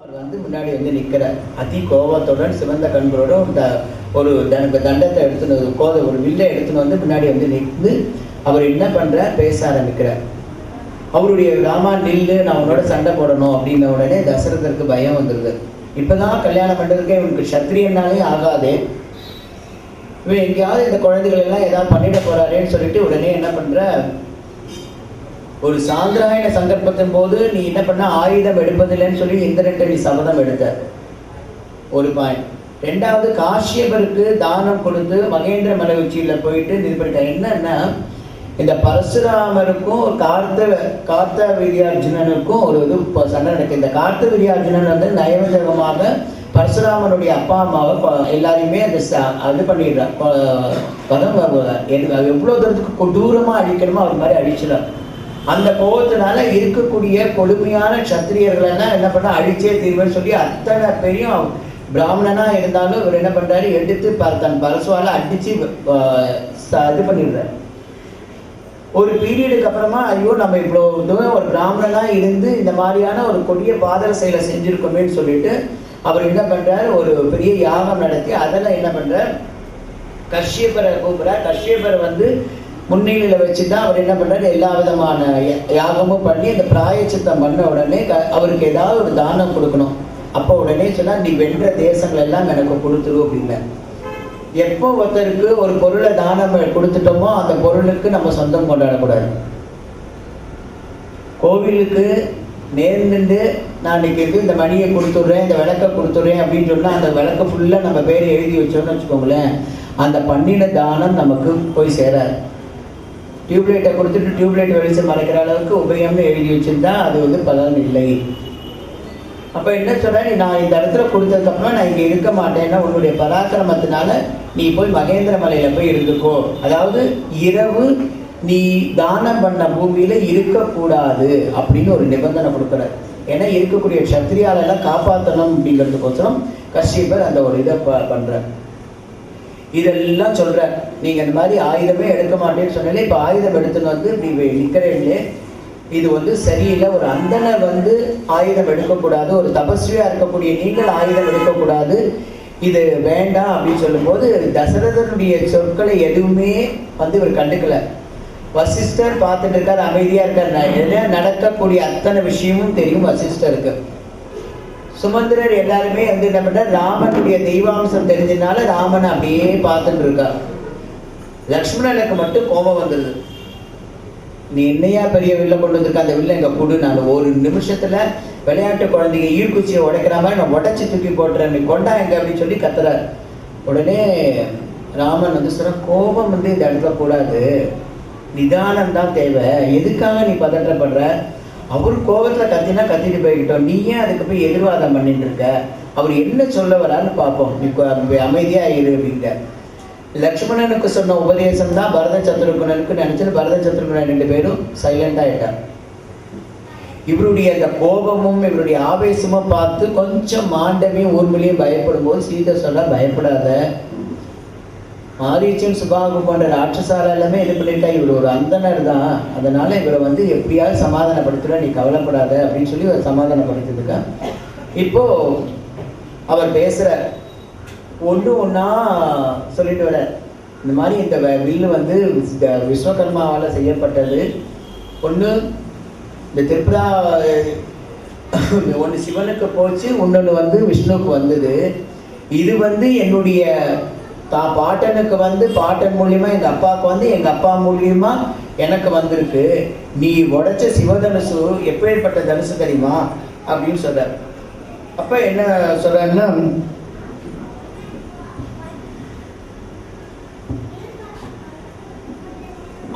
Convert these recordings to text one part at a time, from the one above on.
அவர் வந்து முன்னாடி வந்து நிற்கிறார். அதி கோபத்துடன் சிவந்த கண்களோட ஒரு தண்டத்தை எடுத்துன்னு ஒரு வில்லை எடுத்துன்னு வந்து முன்னாடி வந்து நின்று அவர் என்ன பண்றார், பேச ஆரம்பிக்கிறார். அவருடைய ராமா நில்லு, நான் உன்னோட சண்டை போடணும் அப்படின்ன உடனே தசரதற்கு பயம் வந்துடுது. இப்பதான் கல்யாணம் பண்றதுக்கே இவனுக்கு சத்திரியனாலே ஆகாது, இவன் எங்கேயாவது இந்த குழந்தைகள் எல்லாம் ஏதாவது பண்ணிட போறாரேன்னு சொல்லிட்டு உடனே என்ன பண்ற, ஒரு சாந்திராயண சங்கல்பத்தின் போது நீ என்ன பண்ண, ஆயுதம் எடுப்பதில்லைன்னு சொல்லி இந்திரன்ட்ட நீ சபதம் எடுத்த. ஒரு பாயிண்ட். ரெண்டாவது, காஷ்யபருக்கு தானம் கொடுத்து மகேந்திர மலை உச்சியில போயிட்டு இது பண்ணிட்ட. என்னன்னா, இந்த பரசுராமருக்கும் கார்த்த வீரியார்ஜுனனுக்கும் ஒரு இது சண்டை நடக்குது. இந்த கார்த்த வீரியார்ஜுனன் வந்து நயவஞ்சகமாக பரசுராமனுடைய அப்பா அம்மாவை எல்லாரையுமே அது பண்ணிடுறார். பதம் எவ்வளவு தூரத்துக்கு கொடூரமா அழிக்கணுமோ அவர் மாதிரி அழிச்சிடார். அந்த கோபத்தினால இருக்கக்கூடிய கொடுமையான சத்திரியர்கள் எல்லாம் என்ன பண்ண, அழிச்சே தீர்வுன்னு சொல்லி அத்தனை பெரிய பிராமணனா இருந்தாலும் இவர் என்ன பண்றாரு, எடுத்து தன் பரசுவால அடிச்சு இது பண்ணிடுறாரு. ஒரு பீரியடுக்கு அப்புறமா ஐயோ நம்ம இவ்வளோ தூரம் ஒரு பிராமணனா இருந்து இந்த மாதிரியான ஒரு கொடிய பாதக செயலை செஞ்சிருக்கோமேன்னு சொல்லிட்டு அவர் என்ன பண்றாரு, ஒரு பெரிய யாகம் நடத்தி அதில் என்ன பண்றார், கஷ்யபரை கூப்பிடுறார். கஷ்யபரை வந்து முன்னிலையில வச்சுதான் அவர் என்ன பண்றாரு, எல்லா விதமான யாகமும் பண்ணி அந்த பிராயச்சித்தம் பண்ண உடனே அவருக்கு ஏதாவது ஒரு தானம் கொடுக்கணும். அப்போ உடனே சொன்னா, நீ வென்ற தேசங்கள் எல்லாம் எனக்கு கொடுத்துரு அப்படின்னா. எப்போ ஒருத்தருக்கு ஒரு பொருளை தானம் கொடுத்துட்டோமோ அந்த பொருளுக்கு நம்ம சொந்தம் கொண்டாடக்கூடாது. கோவிலுக்கு நேர்ந்து நான் இன்னைக்கு இந்த மணியை கொடுத்துட்றேன், இந்த விளக்கை கொடுத்துட்றேன் அப்படின்னு சொன்னா அந்த விளக்க ஃபுல்லா நம்ம பேரை எழுதி வச்சோம்னு வச்சுக்கோங்களேன், அந்த பண்ணின தானம் நமக்கு போய் சேராது. டியூப்லைட்டை கொடுத்துட்டு டியூப்லைட் வெளிச்சம் மறைக்கிற அளவுக்கு உபயம்னு எழுதி வச்சிருந்தா அது வந்து பலன் இல்லை. அப்போ என்ன சொல்ற, நான் இந்த இடத்துல கொடுத்ததுக்கப்புறம் நான் இங்கே இருக்க மாட்டேன்னா உன்னுடைய பராக்கிரமத்தினால நீ போய் மகேந்திர மலையில போய் இருந்துக்கோ. அதாவது இரவு நீ தானம் பண்ண பூமியில இருக்கக்கூடாது அப்படின்னு ஒரு நிபந்தனை கொடுக்குற. ஏன்னா இருக்கக்கூடிய சத்திரியாலெல்லாம் காப்பாற்றணும் அப்படிங்கிறதுக்கோசரம் கஷ்யபர் அந்த ஒரு இதை பண்ற. இதெல்லாம் சொல்ற, நீங்க இந்த மாதிரி ஆயுதமே எடுக்க மாட்டேன்னு சொன்னாலே இப்ப ஆயுதம் எடுத்துன்னு வந்து இப்படி நிக்கிறீங்களே, இது வந்து சரியில்லை. ஒரு அந்தனை வந்து ஆயுதம் எடுக்கக்கூடாது, ஒரு தபஸ்வியா இருக்கக்கூடிய நீங்கள் ஆயுதம் எடுக்கக்கூடாது, இது வேண்டாம் அப்படின்னு சொல்லும் போது தசரதனுடைய சொற்களை எதுவுமே வந்து இவர் கண்டுக்கல. வசிஷ்டர் பார்த்துட்டு இருக்காரு, அமைதியா இருக்காரு. நடக்கக்கூடிய அத்தனை விஷயமும் தெரியும் வசிஷ்டருக்கு. சுமந்திரர் எல்லாருமே வந்து என்ன பண்ற, ராமனுடைய தெய்வாம்சம் தெரிஞ்சதுனால ராமனை அப்படியே பார்த்துட்டு இருக்கார். லக்ஷ்மணனுக்கு மட்டும் கோபம் வந்தது. நீ என்னையா பெரிய வில்ல கொண்டு வந்திருக்க, அந்த வில்ல எங்க கொடு, நான் ஒரு நிமிஷத்துல விளையாட்டு குழந்தைங்க ஈர்க்குச்சியை உடைக்கிற மாதிரி நான் உடைச்சி தூக்கி போட்டுறேன், நீ கொண்டா எங்க அப்படின்னு சொல்லி கத்துறாரு. உடனே ராமன் வந்து சொல்ற, கோபம் வந்து இந்த இடத்துல கூடாது, நிதானம் தான் தேவை, எதுக்காக நீ பதற்றப்படுற, அவர் கோபத்துல கத்தினா கத்திட்டு போய்கிட்டோம், நீ ஏன் அதுக்கு போய் எதிர்வாதம் பண்ணிட்டு இருக்க, அவர் என்ன சொல்ல வரான்னு பார்ப்போம், நீ அமைதியா இரு அப்படிங்க. லக்ஷ்மணனுக்கு சொன்ன உபதேசம் தான் பரத சத்ருகுணனுக்கு நினைச்சு பரத சத்ருகுணன் 2 பேரும் சைலண்டா ஆயிட்டார். இவருடைய அந்த கோபமும் இவருடைய ஆவேசமும் பார்த்து கொஞ்சம் மாண்டவியும் ஊர்மிலையும் பயப்படும் போது சீதை சொல்ல, பயப்படாத, மாரீச்சன் சுபாகு போன்ற ராட்சசால எல்லாமே இது பண்ணிட்டா, இவர் ஒரு அந்தனர் தான், அதனால இவரை வந்து எப்படியாவது சமாதானப்படுத்துற, நீ கவலைப்படாத அப்படின்னு சொல்லி அவர் சமாதானப்படுத்திருக்கா. இப்போ அவர் பேசுற ஒன்று ஒன்றா சொல்லிட்டு வர, இந்த மாதிரி இந்த வில்லு வந்து விஸ்வகர்மாவால் செய்யப்பட்டது. ஒன்று இந்த திரிபுரா ஒன்று சிவனுக்கு போச்சு, இன்னொன்று வந்து விஷ்ணுவுக்கு வந்தது. இது வந்து என்னுடைய பாட்டனுக்கு வந்து பாட்டன் மூலியமா எங்கள் அப்பாவுக்கு வந்து எங்கள் அப்பா மூலியமா எனக்கு வந்திருக்கு. நீ உடைச்ச சிவதனுசு எப்பேற்பட்ட தனுசு தெரியுமா அப்படின்னு சொல்ற. அப்ப என்ன சொல்றாருன்னா,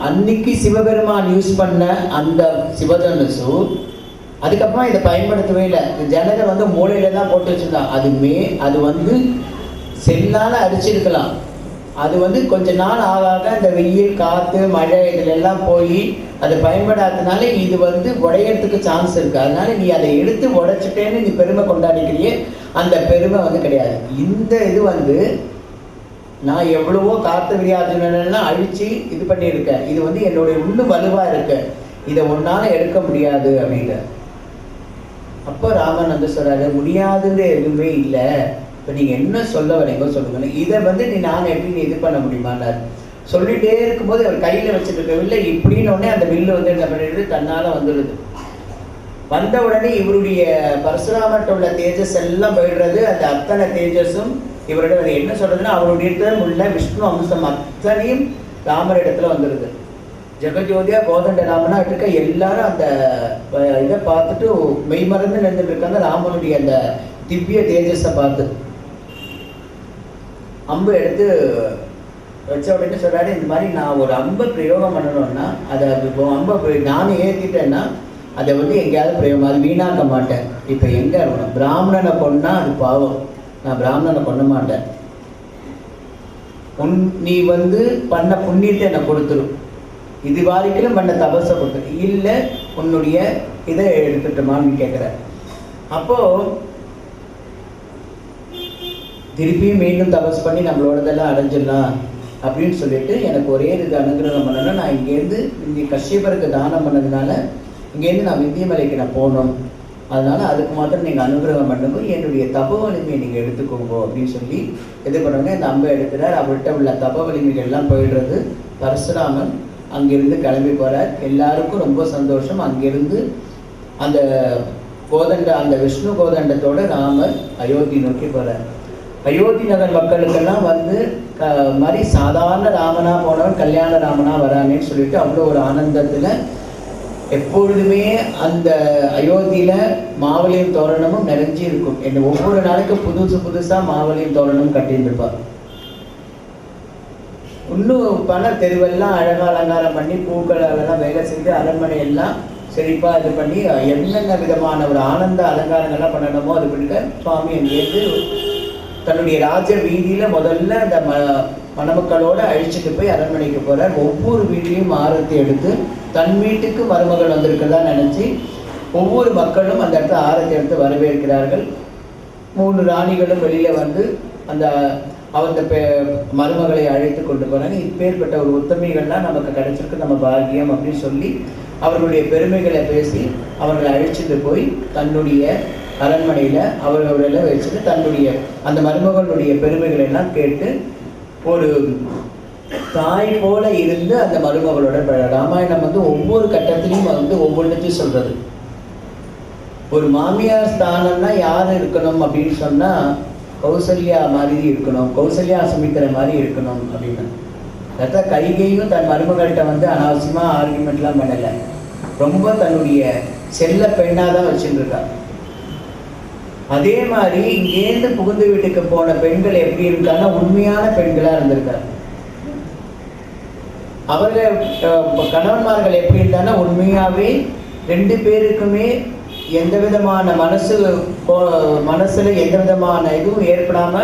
அன்னைக்கு சிவபெருமான் யூஸ் பண்ண அந்த சிவதனுசு அதுக்கப்புறமா இதை பயன்படுத்தவே இல்லை. ஜனகர் வந்து மூளையில தான் போட்டு வச்சிருந்தான். அது வந்து செல்லால அடிச்சிருக்கலாம். அது வந்து கொஞ்ச நாள் ஆக இந்த வெயில் காற்று மழை இதுல எல்லாம் போய் அது பயன்படாததுனால இது வந்து உடையறதுக்கு சான்ஸ் இருக்கு. அதனால நீ அதை எடுத்து உடைச்சிட்டேன்னு நீ பெருமை கொண்டாடிக்கிறியே, அந்த பெருமை வந்து கிடையாது. இந்த இது வந்து நான் எவ்வளவோ கார்த்த வீரியார்ஜுனன் அழிச்சு இது பண்ணியிருக்கேன், இது வந்து என்னுடைய இன்னும் வலுவா இருக்கு, இதை ஒன்னால எடுக்க முடியாது அப்படின்னு. அப்போ ராமன் வந்து சொல்றாரு, முடியாதுன்னு எதுவுமே இல்லை, இப்போ நீங்கள் என்ன சொல்ல வரீங்க சொல்லுங்க, இதை வந்து நான் எப்படி இது பண்ண முடியுமான்னார். சொல்லிகிட்டே இருக்கும்போது அவர் கையில் வச்சுருக்க வில்லை இப்படின்னு உடனே அந்த வில்லு வந்து என்ன பண்ணிடுது, தன்னால் வந்துடுது. வந்த உடனே இவருடைய பரசுராமர்கிட்ட உள்ள தேஜஸ் எல்லாம் போயிடுறது. அந்த அத்தனை தேஜஸும் இவரோட என்ன சொல்றதுன்னா, அவருடைய இடத்துல உள்ள விஷ்ணு அம்சம் அத்தனையும் ராமர் இடத்துல வந்துடுது. ஜெகஜோதியா கோதண்ட ராமனா இருக்க எல்லாரும் அந்த இதை பார்த்துட்டு மெய்மறந்து நின்றுட்டு இருக்காங்க. ராமனுடைய அந்த திவ்ய தேஜஸை பார்த்து அம்பு எடுத்து வச்ச உடனே சொல்றாரு, இந்த மாதிரி நான் ஒரு அம்பை பிரயோகம் பண்ணணும்னா அதை அம்பை நானே ஏற்றிட்டேன்னா அதை வந்து எங்கேயாவது பிரயோகம், அது வீணாக்க மாட்டேன். இப்போ எங்கே இருக்கணும், பிராமணனை கொன்னா அது பாவம், நான் பிராமணனை கொன்ன மாட்டேன். நீ வந்து பண்ண புண்ணியத்தை என்னை கொடுத்துரும், இது வரைக்கும் பண்ண தபஸை கொடுத்துரு, இல்லை உன்னுடைய இதை எடுத்துட்டோமான்னு கேட்குற. அப்போது திருப்பியும் மீண்டும் தபஸ் பண்ணி நம்மளோடதெல்லாம் அடைஞ்சிடலாம் அப்படின்னு சொல்லிட்டு எனக்கு ஒரே இது அனுகிரகம் பண்ணணும். நான் இங்கேருந்து இங்கே கஷ்யபருக்கு தானம் பண்ணதுனால இங்கேருந்து நான் விந்தியமலைக்கு நான் போகணும், அதனால் அதுக்கு மாத்திரம் நீங்கள் அனுகிரகம் பண்ணுங்க, என்னுடைய தப வலிமையை நீங்கள் எடுத்துக்கோங்க அப்படின்னு சொல்லி இது பண்ணுவாங்க. இந்த அம்பை எடுக்கிறார். அவர்கிட்ட உள்ள தப வலிமைகள் எல்லாம் போயிடுறது. பரசுராமன் அங்கிருந்து கிளம்பி போகிறார். எல்லாருக்கும் ரொம்ப சந்தோஷம். அங்கிருந்து அந்த அந்த விஷ்ணு கோதண்டத்தோட ராமர் அயோத்தி நோக்கி போகிறார். அயோத்தி நகர் மக்களுக்கெல்லாம் வந்து மாதிரி சாதாரண ராமனா போனவன் கல்யாண ராமனா வரானேன்னு சொல்லிட்டு அவ்வளோ ஒரு ஆனந்தத்தில் எப்பொழுதுமே அந்த அயோத்தியில மாவலியும் தோரணமும் நிறைஞ்சி இருக்கும். என்ன ஒவ்வொரு நாளைக்கும் புதுசா மாவலியும் தோரணமும் கட்டியிருப்பார். இன்னும் பல தெருவெல்லாம் அழகா அலங்காரம் பண்ணி பூக்களாலெல்லாம் வேலை செஞ்சு அரண்மனை எல்லாம் செழிப்பா இது பண்ணி என்னென்ன விதமான ஒரு ஆனந்த அலங்காரங்கள்லாம் பண்ணணுமோ அது பண்ணிட்டு சுவாமி அங்கேருந்து தன்னுடைய ராஜ வீதியில முதல்ல அந்த மணமக்களோட அழிச்சுட்டு போய் அரண்மனைக்கு போறார். ஒவ்வொரு வீட்லையும் ஆரத்தி எடுத்து தன் வீட்டுக்கு மருமகள் வந்திருக்கிறதா நினைச்சு ஒவ்வொரு மக்களும் அந்த இடத்துல ஆரத்தி எடுத்து வரவேற்கிறார்கள். 3 ராணிகளும் வெளியில வந்து அந்த அவங்க மருமகளை அழைத்து கொண்டு போறாங்க. இப்பேற்பட்ட ஒரு உத்தமிகள்லாம் நமக்கு கிடைச்சிருக்கு, நம்ம பாக்கியம் அப்படின்னு சொல்லி அவர்களுடைய பெருமைகளை பேசி அவர்களை அழைச்சிட்டு போய் தன்னுடைய அரண்மனையில அவர்களோட வச்சுட்டு தன்னுடைய அந்த மருமகளுடைய பெருமைகளை எல்லாம் கேட்டு ஒரு தாய் போல இருந்து அந்த மருமகளோட ராமாயணம் வந்து ஒவ்வொரு கட்டத்திலையும் வந்து ஒவ்வொன்றுத்தையும் சொல்றது. ஒரு மாமியார் ஸ்தானம்னா யார் இருக்கணும் அப்படின்னு சொன்னா கௌசல்யா மாதிரி இருக்கணும், கௌசல்யா சுமித்திர மாதிரி இருக்கணும் அப்படின்னு. அதான் கைகையும் தன் மருமகள்கிட்ட வந்து அனாவசியமா ஆர்குமெண்ட்லாம் பண்ணலை, ரொம்ப தன்னுடைய செல்ல பெண்ணாக தான் வச்சுட்டு இருக்கா. அதே மாதிரி இங்கேருந்து புகுந்து வீட்டுக்கு போன பெண்கள் எப்படி இருக்காங்கன்னா உண்மையான பெண்களா இருந்திருக்காங்க. அவர்கள் கணவன்மார்கள் எப்படி இருந்தாங்கன்னா உண்மையாவே 2 பேருக்குமே எந்த விதமான மனசுல எந்த விதமான இதுவும் ஏற்படாம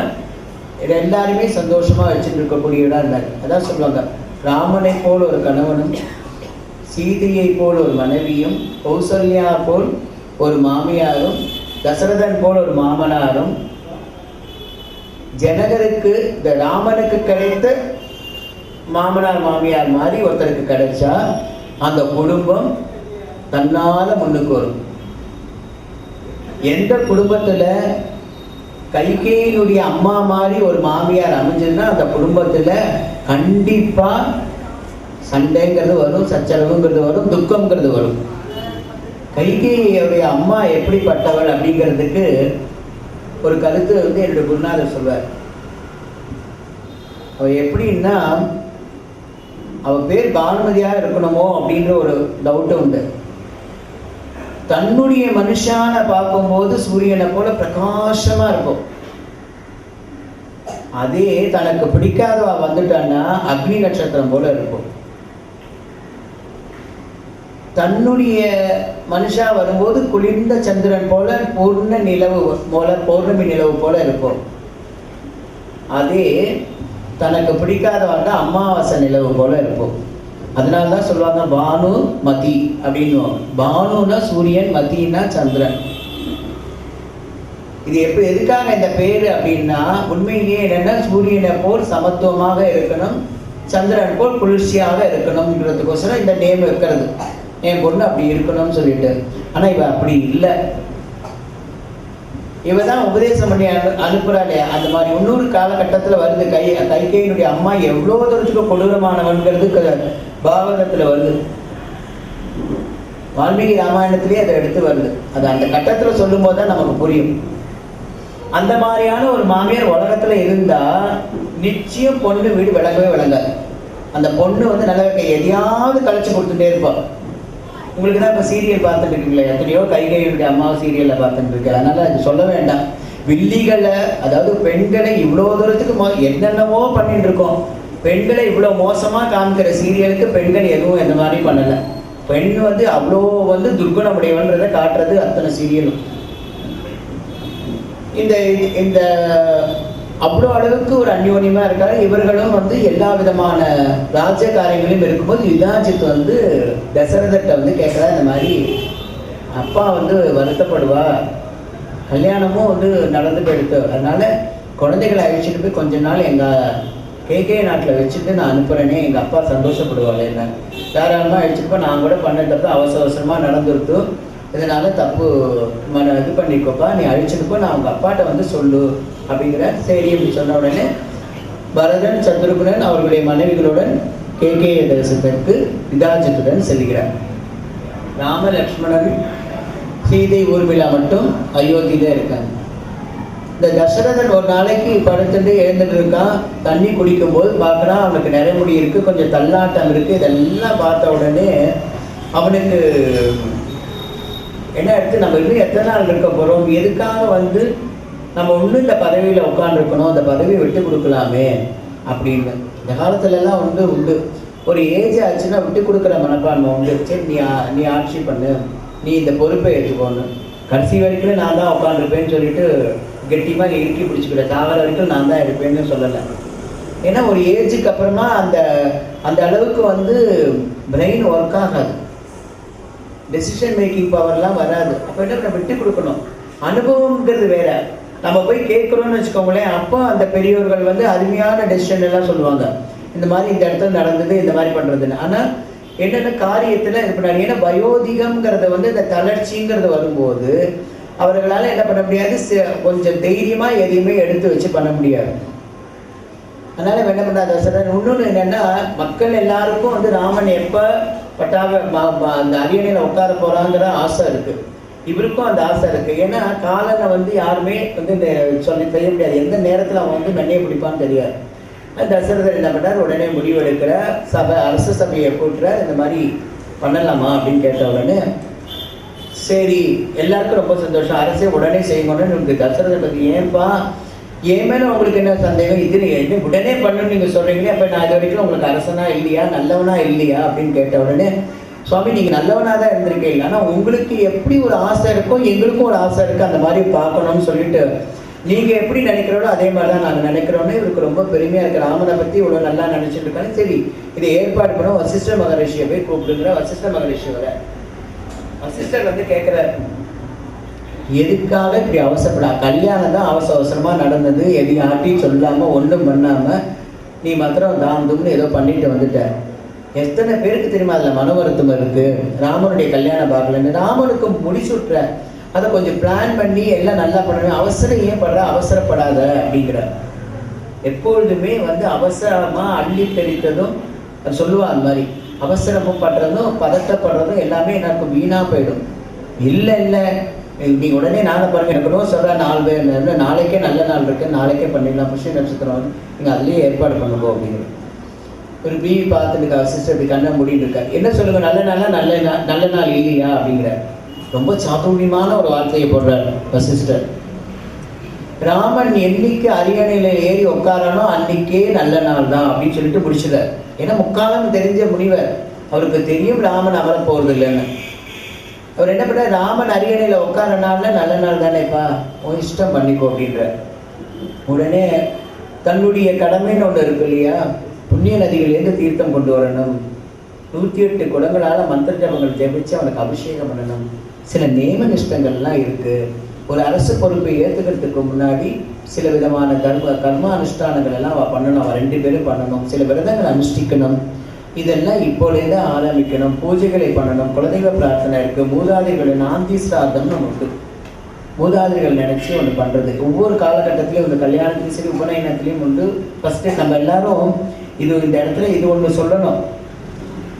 எல்லாருமே சந்தோஷமா வச்சுட்டு இருக்கக்கூடியவா இருந்தார். அதான் சொல்லுவாங்க, ராமனை போல் ஒரு கணவனும் சீதையை போல் ஒரு மனைவியும் கௌசல்யா போல் ஒரு மாமியாரும் தசரதன் போல் ஒரு மாமனாரும் ஜனகருக்கு இந்த ராமனுக்கு கிடைத்த மாமனார் மாமியார் மாதிரி ஒருத்தருக்கு கிடைச்சா அந்த குடும்பம் தன்னால முன்னுக்கு வரும். எந்த குடும்பத்துல கைகேயினுடைய அம்மா மாதிரி ஒரு மாமியார் அமைஞ்சதுன்னா அந்த குடும்பத்துல கண்டிப்பா சண்டைங்கிறது வரும், சச்சரவுங்கிறது வரும், துக்கம்ங்கிறது வரும். கைகேயியுடைய அம்மா எப்படிப்பட்டவள் அப்படிங்கிறதுக்கு ஒரு கருத்து வந்து என்னுடைய குருநாதர் சொல்வார். அவ எப்படின்னா அவ பேர் பானுமதியா இருக்கணுமோ அப்படின்ற ஒரு டவுட் உண்டு. தன்னுடைய மனுஷான பார்க்கும்போது சூரியனை போல பிரகாசமா இருக்கும். அதே தனக்கு பிடிக்காதவா வந்துட்டான்னா அக்னி நட்சத்திரம் போல இருக்கும். தன்னுடைய மனுஷா வரும்போது குளிர்ந்த சந்திரன் போல பூர்ண நிலவு போல பௌர்ணமி நிலவு போல இருக்கும். அதே தனக்கு பிடிக்காதவாங்க அமாவாசை நிலவு போல இருக்கும். அதனால்தான் சொல்லுவாங்க பானு மதி அப்படின்னு. பானுனா சூரியன், மதினா சந்திரன். இது எப்படி எதுக்காக இந்த பேரு அப்படின்னா உண்மையிலேயே என்னன்னா சூரியனை போல் சமத்துவமாக இருக்கணும், சந்திரன் போல் குளிர்ச்சியாக இருக்கணும்ன்றதுக்கோசரம் இந்த நேம் இருக்கிறது. என் பொண்ணு அப்படி இருக்கணும்னு சொல்லிட்டு. ஆனா இவ அப்படி இல்லை. இவ தான் உபதேசம் பண்ணி அனுப்புறாளே. அந்த மாதிரி இன்னொரு காலகட்டத்தில் வருது. கைகேயினுடைய அம்மா எவ்வளோ தூரத்துக்கு கொடூரமானவன்கிறது பாகவதத்தில் வருது. வால்மீகி ராமாயணத்திலேயே அதை எடுத்து வருது. அது அந்த கட்டத்தில் சொல்லும் போது தான் நமக்கு புரியும். அந்த மாதிரியான ஒரு மாமியார் உலகத்துல இருந்தா நிச்சயம் பொண்ணு வீடு விளங்கவே விளங்காது. அந்த பொண்ணு வந்து நல்ல எதையாவது கழிச்சு கொடுத்துட்டே இருப்பாள். உங்களுக்கு தான் இப்போ சீரியல் பார்த்துட்டு இருக்கீங்களே, எத்தனையோ கைகையுடைய அம்மா சீரியலில் பார்த்துட்டு இருக்கு. அதனால அது சொல்ல வேண்டாம். வில்லிகளை, அதாவது பெண்களை இவ்வளோ தூரத்துக்கு என்னென்னவோ பண்ணிட்டு இருக்கோம். பெண்களை இவ்வளோ மோசமாக காமிக்கிற சீரியலுக்கு பெண்கள் எதுவும் எந்த மாதிரி பண்ணலை. பெண் வந்து அவ்வளோ வந்து துர்குணமுடையவன்றதை காட்டுறது அத்தனை சீரியலும். இந்த அவ்வளோ அளவுக்கு ஒரு அந்யோன்யமா இருக்காரு. இவர்களும் வந்து எல்லா விதமான ராஜ்ய காரியங்களையும் இருக்கும்போது யுதாஜித் வந்து தசரதர்கிட்ட வந்து கேட்குறா, இந்த மாதிரி அப்பா வந்து வருத்தப்படுவா, கல்யாணமும் வந்து நடந்து போயிடுத்து, அதனால குழந்தைகளை அழிச்சிட்டு போய் கொஞ்ச நாள் எங்கள் கேகே நாட்டில் வச்சுட்டு நான் அனுப்புகிறேனே, எங்கள் அப்பா சந்தோஷப்படுவாள். என்ன தாராளமாக அழிச்சிட்டு போய் நான் கூட பண்ணிட்டப்போ அவசரமாக நடந்துருத்து, இதனால தப்பு இது பண்ணிக்கோப்பா, நீ அழிச்சிட்டு போ, நான் அவங்க அப்பாட்ட வந்து சொல்லு அப்படிங்கிற. சரி அப்படின்னு சொன்ன உடனே பரதன் சத்ருகுணன் அவர்களுடைய மனைவிகளுடன் கேகே தேசத்திற்கு யுதாஜித்துடன் செல்கிறார். ராம லக்ஷ்மணன் சீதை ஊர்மிளா மட்டும் அயோத்தியில இருக்காங்க. இந்த தசரதன் ஒரு நாளைக்கு படுத்துட்டு எழுந்துட்டு இருக்கான். தண்ணி குடிக்கும் போது பார்க்குறான், அவனுக்கு நிறைமுடி இருக்கு, கொஞ்சம் தள்ளாட்டம் இருக்கு. இதெல்லாம் பார்த்த உடனே அவனுக்கு என்ன எடுத்து, நம்ம இன்னும் எத்தனை நாள் இருக்க போகிறோம், எதுக்காக வந்து நம்ம ஒன்றும் இந்த பதவியில் உட்காந்துருக்கணும், அந்த பதவியை விட்டு கொடுக்கலாமே அப்படின்னு. இந்த காலத்துலலாம் வந்து உண்டு, ஒரு ஏஜ் ஆச்சுன்னா விட்டு கொடுக்குற மனப்பான்மை உண்டு. சரி நீ ஆட்சி பண்ணு, நீ இந்த பொறுப்பை எடுத்துக்கோன்னு. கடைசி வரைக்கும் நான் தான் உட்காந்துருப்பேன்னு சொல்லிட்டு கெட்டியமாக இறுக்கி பிடிச்சிக்கிற, சாகிற வரைக்கும் நான் தான் எடுப்பேன்னு சொல்லலை. ஏன்னா ஒரு ஏஜுக்கு அப்புறமா அந்த அளவுக்கு வந்து பிரெயின் ஒர்க் ஆகாது, டெசிஷன் மேக்கிங் பவர்லாம் வராது. அப்போ என்ன நம்ம விட்டு கொடுக்கணும். அனுபவம்ங்கிறது வேற. நம்ம போய் கேட்குறோம்னு வச்சுக்கோங்களேன், அப்போ அந்த பெரியவர்கள் வந்து அருமையான டெசிஷன் எல்லாம் சொல்லுவாங்க, இந்த மாதிரி இந்த இடத்துல நடந்தது, இந்த மாதிரி பண்ணுறதுன்னு. ஆனால் என்னென்ன காரியத்தில் இது பண்ணாங்க. ஏன்னா வயோதிகம்ங்கிறத வந்து இந்த தளர்ச்சிங்கிறது வரும்போது அவர்களால் என்ன பண்ண முடியாது, கொஞ்சம் தைரியமாக எதையுமே எடுத்து வச்சு பண்ண முடியாது. அதனால என்ன பண்ணாத சார். இன்னொன்று என்னென்னா, மக்கள் எல்லாருக்கும் வந்து ராமன் எப்போ அந்த அரியணையில் உட்கார போகிறாங்கிற ஆசை இருக்குது. இவருக்கும் அந்த ஆசை இருக்குது. ஏன்னா காலனை வந்து யாருமே வந்து செய்ய முடியாது. எந்த நேரத்தில் அவன் வந்து நன்மையை பிடிப்பான்னு தெரியாது. தசரதர் என்ன பண்ணார், உடனே முடிவெடுக்கிற அரச சபையை கூட்டுற, இந்த மாதிரி பண்ணலாமா அப்படின்னு கேட்ட உடனே சரி, எல்லாருக்கும் ரொம்ப சந்தோஷம், அரசே உடனே செய்யணும்னு எனக்கு தசரதர் பற்றி. ஏன்பா, என் மேலே உங்களுக்கு என்ன சந்தேகம், இது என்ன உடனே பண்ணணும்னு நீங்கள் சொல்கிறீங்களே, அப்போ நான் இது வரைக்கும் உங்களுக்கு அரசனா இல்லையா, நல்லவனா இல்லையா அப்படின்னு கேட்ட உடனே, சுவாமி நீங்கள் நல்லவனாக தான் இருந்திருக்கீங்க, ஆனால் உங்களுக்கு எப்படி ஒரு ஆசை இருக்கோ எங்களுக்கும் ஒரு ஆசை இருக்குது, அந்த மாதிரி பார்க்கணும்னு சொல்லிட்டு நீங்கள் எப்படி நினைக்கிறோடோ அதே மாதிரி தான் நாங்கள் நினைக்கிறோன்னு இவருக்கு ரொம்ப பெருமையாக இருக்குது. ராமனை பற்றி இவ்வளோ நல்லா நினச்சிட்டு இருக்காங்க. சரி, இதை ஏற்பாடு பண்ண வசிஷ்ட மகரிஷியை போய் கூப்பிடுங்கிற. வசிஷ்ட மகரிஷி வர வசிஷ்டர் வந்து கேட்குறாரு, எதுக்காக இப்படி அவசரப்படா, கல்யாணம் தான் அவசரமாக நடந்தது, எதையும் ஆட்டி சொல்லாமல் ஒன்றும் பண்ணாமல் நீ மாத்திரம் தாம்தும்னு ஏதோ பண்ணிட்டு வந்துட்ட. எத்தனை பேருக்கு தெரியுமா அதில் மன வருத்தம் இருக்குது, ராமனுடைய கல்யாணம் பார்க்கலன்னு. ராமனுக்கு முடிச்சுட்ற, அதை கொஞ்சம் பிளான் பண்ணி எல்லாம் நல்லா பண்ணணும், அவசரம் ஏன் படுற, அவசரப்படாத அப்படிங்கிற. எப்பொழுதுமே வந்து அவசரமாக அள்ளி தெளித்ததும் சொல்லுவா, அந்த மாதிரி அவசரமும் பண்ணுறதும் பதட்டப்படுறதும் எல்லாமே எனக்கு வீணாக போயிடும். இல்லை நீ உடனே நாளை பாருங்க, எனக்கு சொல்கிறா 4 பேர் நாளைக்கே நல்ல நாள் இருக்குது, நாளைக்கே பண்ணிடலாம், புஷ்ய நட்சத்திரம் நீங்கள் அதுலேயே ஏற்பாடு பண்ணுவோம் அப்படிங்கிறது. ஒரு பிவி பார்த்துட்டு சிஸ்டர் இப்படி கண்ணை முடின்னு இருக்காரு. என்ன சொல்லுங்க, நல்ல நாளா நல்ல நாள் இல்லையா அப்படிங்கிற ரொம்ப சாதுரியமான ஒரு வார்த்தையை போடுறாரு வசிஷ்டர். ராமன் என்னைக்கு அரியணையில ஏறி உட்காரானோ அன்னைக்கே நல்ல நாள் தான் அப்படின்னு சொல்லிட்டு முடிச்சுறார். ஏன்னா முக்காலம் தெரிஞ்ச முனிவர், அவருக்கு தெரியும் ராமன் அமர போறது இல்லைன்னு. அவர் என்ன பண்ண, ராமன் அரியணையில உட்காரனால நல்ல நாள் தானேப்பா, உன் இஷ்டம் பண்ணிக்கோ அப்படின்ற. உடனே தன்னுடைய கடமைன்னு ஒன்று இருக்கு இல்லையா, புண்ணிய நதிகளிலேருந்து தீர்த்தம் கொண்டு வரணும், 108 குடங்களால் மந்திர ஜபங்கள் ஜெபிச்சு அவனுக்கு அபிஷேகம் பண்ணணும், சில நேம நிஷ்டங்கள்லாம் இருக்குது. ஒரு அரசு பொறுப்பை ஏற்றுக்கிறதுக்கு முன்னாடி சில விதமான கர்ம அனுஷ்டானங்கள் எல்லாம் அவள் பண்ணணும், அவள் 2 பேரும் பண்ணணும், சில விரதங்கள் அனுஷ்டிக்கணும், இதெல்லாம் இப்போலேருந்து ஆரம்பிக்கணும், பூஜைகளை பண்ணணும், குலதெய்வ பிரார்த்தனை இருக்குது, மூதாதைகளின் ஆந்தி சிராதம்னு நமக்கு மூதாதைகள் நினச்சி ஒன்று பண்ணுறது. ஒவ்வொரு காலகட்டத்திலையும் இந்த கல்யாணத்துலையும் சரி உபநயனத்துலேயும் உண்டு. ஃபஸ்ட்டு நம்ம எல்லாரும் இந்த இடத்துல இது ஒன்று சொல்லணும்.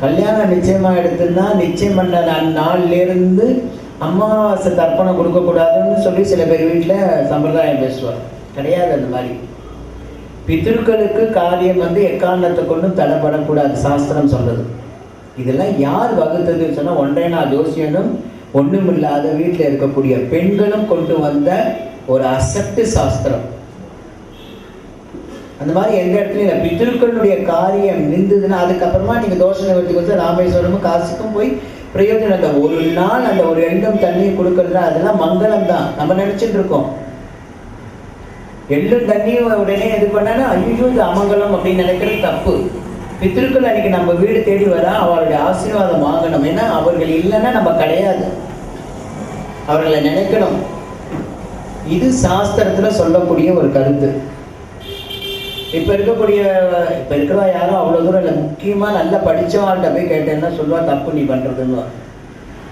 கல்யாணம் நிச்சயமாக எடுத்துன்னா நிச்சயம் பண்ண நாள்லேருந்து அமாவாசை தர்ப்பணம் கொடுக்கக்கூடாதுன்னு சொல்லி சில பேர் வீட்டில் சம்பிரதாயம் பேசுவார். கிடையாது அந்த மாதிரி. பித்ருக்களுக்கு காரியம் எக்காரணத்தை கொண்டும் தடைப்படக்கூடாது சாஸ்திரம் சொல்றது. இதெல்லாம் யார் வகுத்ததுன்னு சொன்னால் ஒன்றைனா ஜோசியனும் ஒன்றும் இல்லாத வீட்டில் இருக்கக்கூடிய பெண்களும் கொண்டு வந்த ஒரு அசட்டு சாஸ்திரம். அந்த மாதிரி எந்த இடத்துலையும் இல்லை. பித்ருக்களுடைய காரியம் நின்றுதுன்னா அதுக்கப்புறமா நீங்கள் தோஷ நிவர்த்திக்கு வந்து ராமேஸ்வரமும் காசுக்கும் போய் பிரயோஜனத்தை ஒரு நாள் அந்த ஒரு எண்ணம் தண்ணியை கொடுக்கறதுனா அதெல்லாம் மங்களம் தான். நம்ம நினைச்சிட்டு இருக்கோம் எள்ளும் தண்ணியும் உடனே இது பண்ணாலும் ஐயோ இது அமங்கலம் அப்படின்னு நினைக்கிறது தப்பு. பித்ருக்கள் அன்னைக்கு நம்ம வீடு தேடி வர அவருடைய ஆசீர்வாதம் வாங்கணும். ஏன்னா அவர்கள் இல்லைன்னா நம்ம கிடையாது. அவர்களை நினைக்கணும். இது சாஸ்திரத்துல சொல்லக்கூடிய ஒரு கருத்து. இப்ப இருக்கிறவா யாரும் அவ்வளவு தூரம் இல்லை. முக்கியமா நல்லா படிச்சவாள்கிட்ட போய் கேட்டேன்னா சொல்லுவா தப்பு நீ பண்றதுன்னு.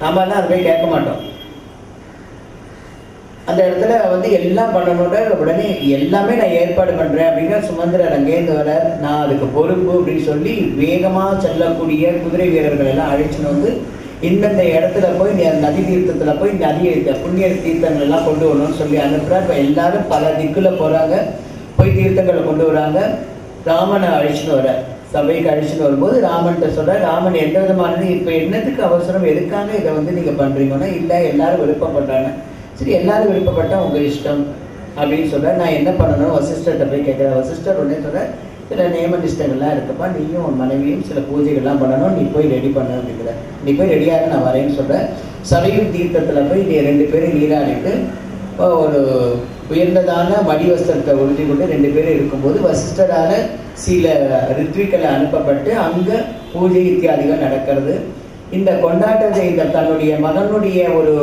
நாம எல்லாம் அதை போய் கேட்க மாட்டோம். அந்த இடத்துல எல்லாம் பண்ணணுன்ற உடனே எல்லாமே நான் ஏற்பாடு பண்ணுறேன் அப்படின்னா சுமந்திரன் அங்கேருந்து வர நான் அதுக்கு பொறுப்பு அப்படின்னு சொல்லி வேகமாக செல்லக்கூடிய குதிரை வீரர்கள் எல்லாம் அழைச்சின்னு இந்தந்த இடத்துல போய் நதி தீர்த்தத்தில் போய் புண்ணிய தீர்த்தங்கள் எல்லாம் கொண்டு வரணும்னு சொல்லி அனுப்புகிறா. இப்போ எல்லாரும் பல திக்கில் போகிறாங்க, போய் தீர்த்தங்களை கொண்டு வராங்க. ராமனை அழைச்சின்னு வர சபைக்கு அழைச்சின்னு வரும்போது ராமன்கிட்ட சொல்ற, ராமன் எந்த விதமானது இப்போ என்னத்துக்கு அவசரம், எதுக்காக இதை நீங்கள் பண்ணுறீங்கன்னா இல்லை எல்லாரும் விருப்பப்படுறாங்க. சரி எல்லாரும் விருப்பப்பட்டா உங்கள் இஷ்டம் அப்படின்னு சொல்ல நான் என்ன பண்ணணும் வசிஷ்டர்கிட்ட போய் கேட்குறேன். வசிஷ்டர் உடனே சொல்ல சில நியம நிஷ்டங்கள்லாம் இருக்குப்பா, நீயும் உன் மனைவியும் சில பூஜைகள்லாம் பண்ணணும், நீ போய் ரெடி பண்ண அப்படிங்கிற. நீ போய் ரெடியாக நான் வரேன்னு சொல்கிறேன். சரையும் தீர்த்தத்தில் போய் நீ 2 பேரும் நீராடிட்டு ஒரு உயர்ந்ததான மடிவஸ்திரத்தை உறுதி கொண்டு 2 பேரும் இருக்கும்போது வசிஷ்டரால் சில ரித்விக்களை அனுப்பப்பட்டு அங்கே பூஜை இத்தியாதிகள் நடக்கிறது. இந்த கொண்டாட்டத்தை இந்த தன்னுடைய மகனுடைய ஒரு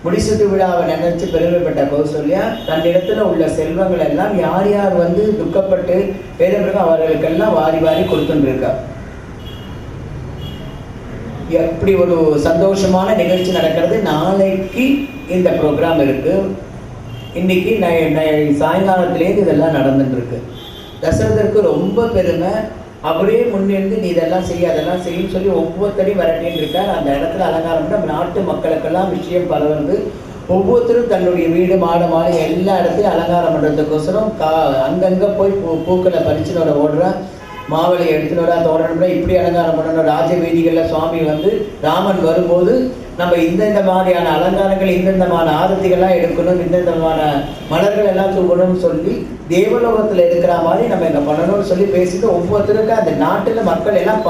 முடிசூட்டு விழாவை நினைச்சு பெருமைப்பட்ட கௌசல்யா தன்னிடத்துல உள்ள செல்வங்கள் எல்லாம் யார் யார் துக்கப்பட்டு வேதம் அவர்களுக்கெல்லாம் வாரி வாரி கொடுத்துருக்கா. எப்படி ஒரு சந்தோஷமான நிகழ்ச்சி நடக்கிறது. நாளைக்கு இந்த ப்ரோக்ராம் இருக்கு. இன்னைக்கு சாயங்காலத்திலேருந்து இதெல்லாம் நடந்துட்டு இருக்கு. தசரதற்கு ரொம்ப பெருமை. அவரே முன்னிருந்து நீ இதெல்லாம் செய்ய அதெல்லாம் செய்யும் சொல்லி ஒவ்வொருத்தரையும் வரட்டின்னு இருக்கார். அந்த இடத்துல அலங்காரம் பண்ண நாட்டு மக்களுக்கெல்லாம் விஷயம் பரவுறது. ஒவ்வொருத்தரும் தன்னுடைய வீடு மாடு எல்லா இடத்துலையும் அலங்காரம் பண்ணுறதுக்கோசரம் அங்கங்கே போய் பூக்களை பறிச்சுன்னு வர ஓடுறா. மாவளி எடுத்துன்னு வரா, தோரணம்னா இப்படி அலங்காரம் பண்ணணும். ராஜ வீதிகளில் சுவாமி ராமன் வரும்போது நம்ம இந்தந்த மாதிரியான அலங்காரங்கள் இந்தந்தமான ஆரத்திகள்லாம் எடுக்கணும், இந்தந்தமான மலர்கள் எல்லாம் தூக்கணும்னு சொல்லி தேவலோகத்தில் இருக்கிற மாதிரி நம்ம இங்கே பண்ணணும்னு சொல்லி பேசிட்டு ஒவ்வொருத்தருக்கும் அந்த நாட்டில் மக்கள் எல்லாம்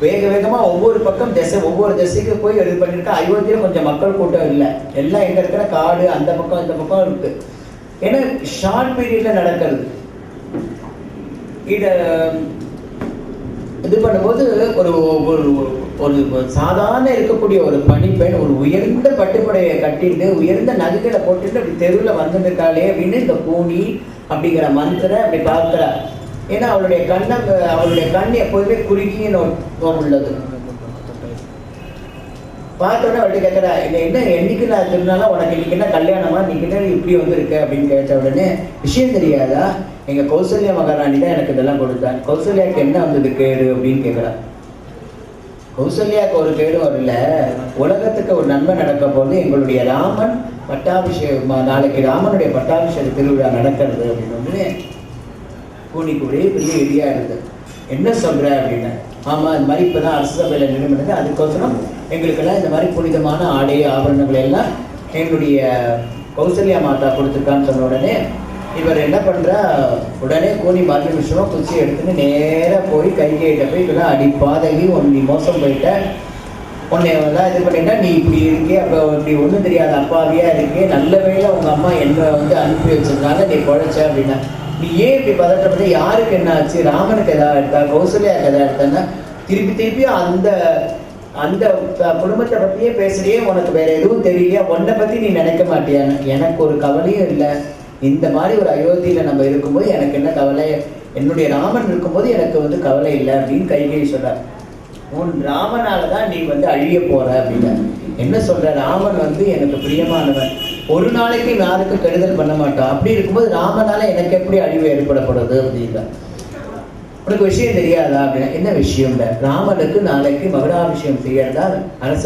வேகமாக ஒவ்வொரு பக்கம் ஒவ்வொரு திசைக்கு போய் இது பண்ணியிருக்கா. அயோத்தியில் கொஞ்சம் மக்கள் கூட்டம் இல்லை. எல்லாம் எங்கே இருக்கிற காடு அந்த பக்கம் இந்த பக்கம் இருக்கு. ஏன்னா ஷார்ட் பீரியட்ல நடக்கிறது. இதை இது பண்ணும்போது ஒரு ஒரு சாதாரண இருக்கக்கூடிய ஒரு பணிப்பெண் ஒரு உயர்ந்த பட்டுப்படையை கட்டிட்டு உயர்ந்த நகைகளை போட்டுட்டு அப்படி தெருவில் வந்துருக்காளே அப்படின்னு இந்த பூனி அப்படிங்கிற மந்திர அப்படி பார்க்கிறா. ஏன்னா அவளுடைய கண் எப்போதுமே குறுகிய நோக்கம் உள்ளது. பார்த்தோன்னே அவள்கிட்ட கேட்குறா, என்ன என்னைக்கு நான் திருநாளா உனக்கு இன்னைக்கு என்ன கல்யாணமா, நீக்கிட்ட இப்படி வந்துருக்க அப்படின்னு கேட்ட உடனே விஷயம் தெரியாதா, எங்கள் கௌசல்யா மகாராணி தான் எனக்கு இதெல்லாம் கொடுத்தாங்க. கௌசல்யாவுக்கு என்ன வந்தது கேடு அப்படின்னு கேட்குறா. கௌசல்யாவுக்கு ஒரு கேடு வரல, உலகத்துக்கு ஒரு நன்மை நடக்க போது எங்களுடைய ராமன் பட்டாபிஷேகம், நாளைக்கு ராமனுடைய பட்டாபிஷேக திருவிழா நடக்கிறது அப்படின்னு கூனிக்கு ஒரே பெரிய இடியா இருந்தது. என்ன சொல்ற அப்படின்னா, ஆமா இந்த மாதிரி இப்பதான் அரசு சபையில நிறுவனது, அதுக்கோசரம் எங்களுக்கெல்லாம் இந்த மாதிரி புனிதமான ஆடை ஆபரணங்கள் எல்லாம் எங்களுடைய கௌசல்யா மாதா கொடுத்துருக்கான்னு சொன்ன உடனே இவர் என்ன பண்றா, உடனே கூனி பாக்கிய விஷயம் குச்சி எடுத்துன்னு நேராக போய் கைகேட்ட போய் இப்பெல்லாம் அடி பாதகி நீ மோசம் போயிட்ட, உன்னை எல்லாம் இது பண்ணிட்டா, நீ இப்படி இருக்கே, அப்போ இப்படி ஒன்றும் தெரியாத அப்பாவியா இருக்கே, நல்ல வேளை உங்க அம்மா என்ன அனுப்பி வச்சிருந்தாங்க, நீ குழைச்ச அப்படின்னா, நீ ஏன் இப்படி பதட்டப்பட்டு, யாருக்கு என்ன ஆச்சு, ராமனுக்கு எதாவது எடுத்தா, கௌசல்யாவுக்கு எதாவது எடுத்தான்னா, திருப்பி அந்த அந்த குடும்பத்தை பற்றியே பேசுறியே, உனக்கு வேற எதுவும் தெரியலையா, உன்னை பற்றி நீ நினைக்க மாட்டியான்னு. எனக்கு ஒரு கவலையும் இல்லை, இந்த மாதிரி ஒரு அயோத்தியில் நம்ம இருக்கும்போது எனக்கு என்ன கவலை, என்னுடைய ராமன் இருக்கும்போது எனக்கு கவலை இல்லை அப்படின்னு கைகேயி சொல்றார். உன் ராமனால தான் நீ அழிய போற அப்படின்னா. என்ன சொல்ற, ராமன் எனக்கு பிரியமானவன், ஒரு நாளைக்கு யாருக்கும் கெடுதல் பண்ண மாட்டான். அப்படி இருக்கும்போது ராமனால எனக்கு எப்படி அழிவு ஏற்படப்படுறது அப்படின்னா, உனக்கு விஷயம் தெரியாதா அப்படின்னா, என்ன விஷயம்? ராமனுக்கு நாளைக்கு மகுடாபிஷேகம் செய்யறதா அரச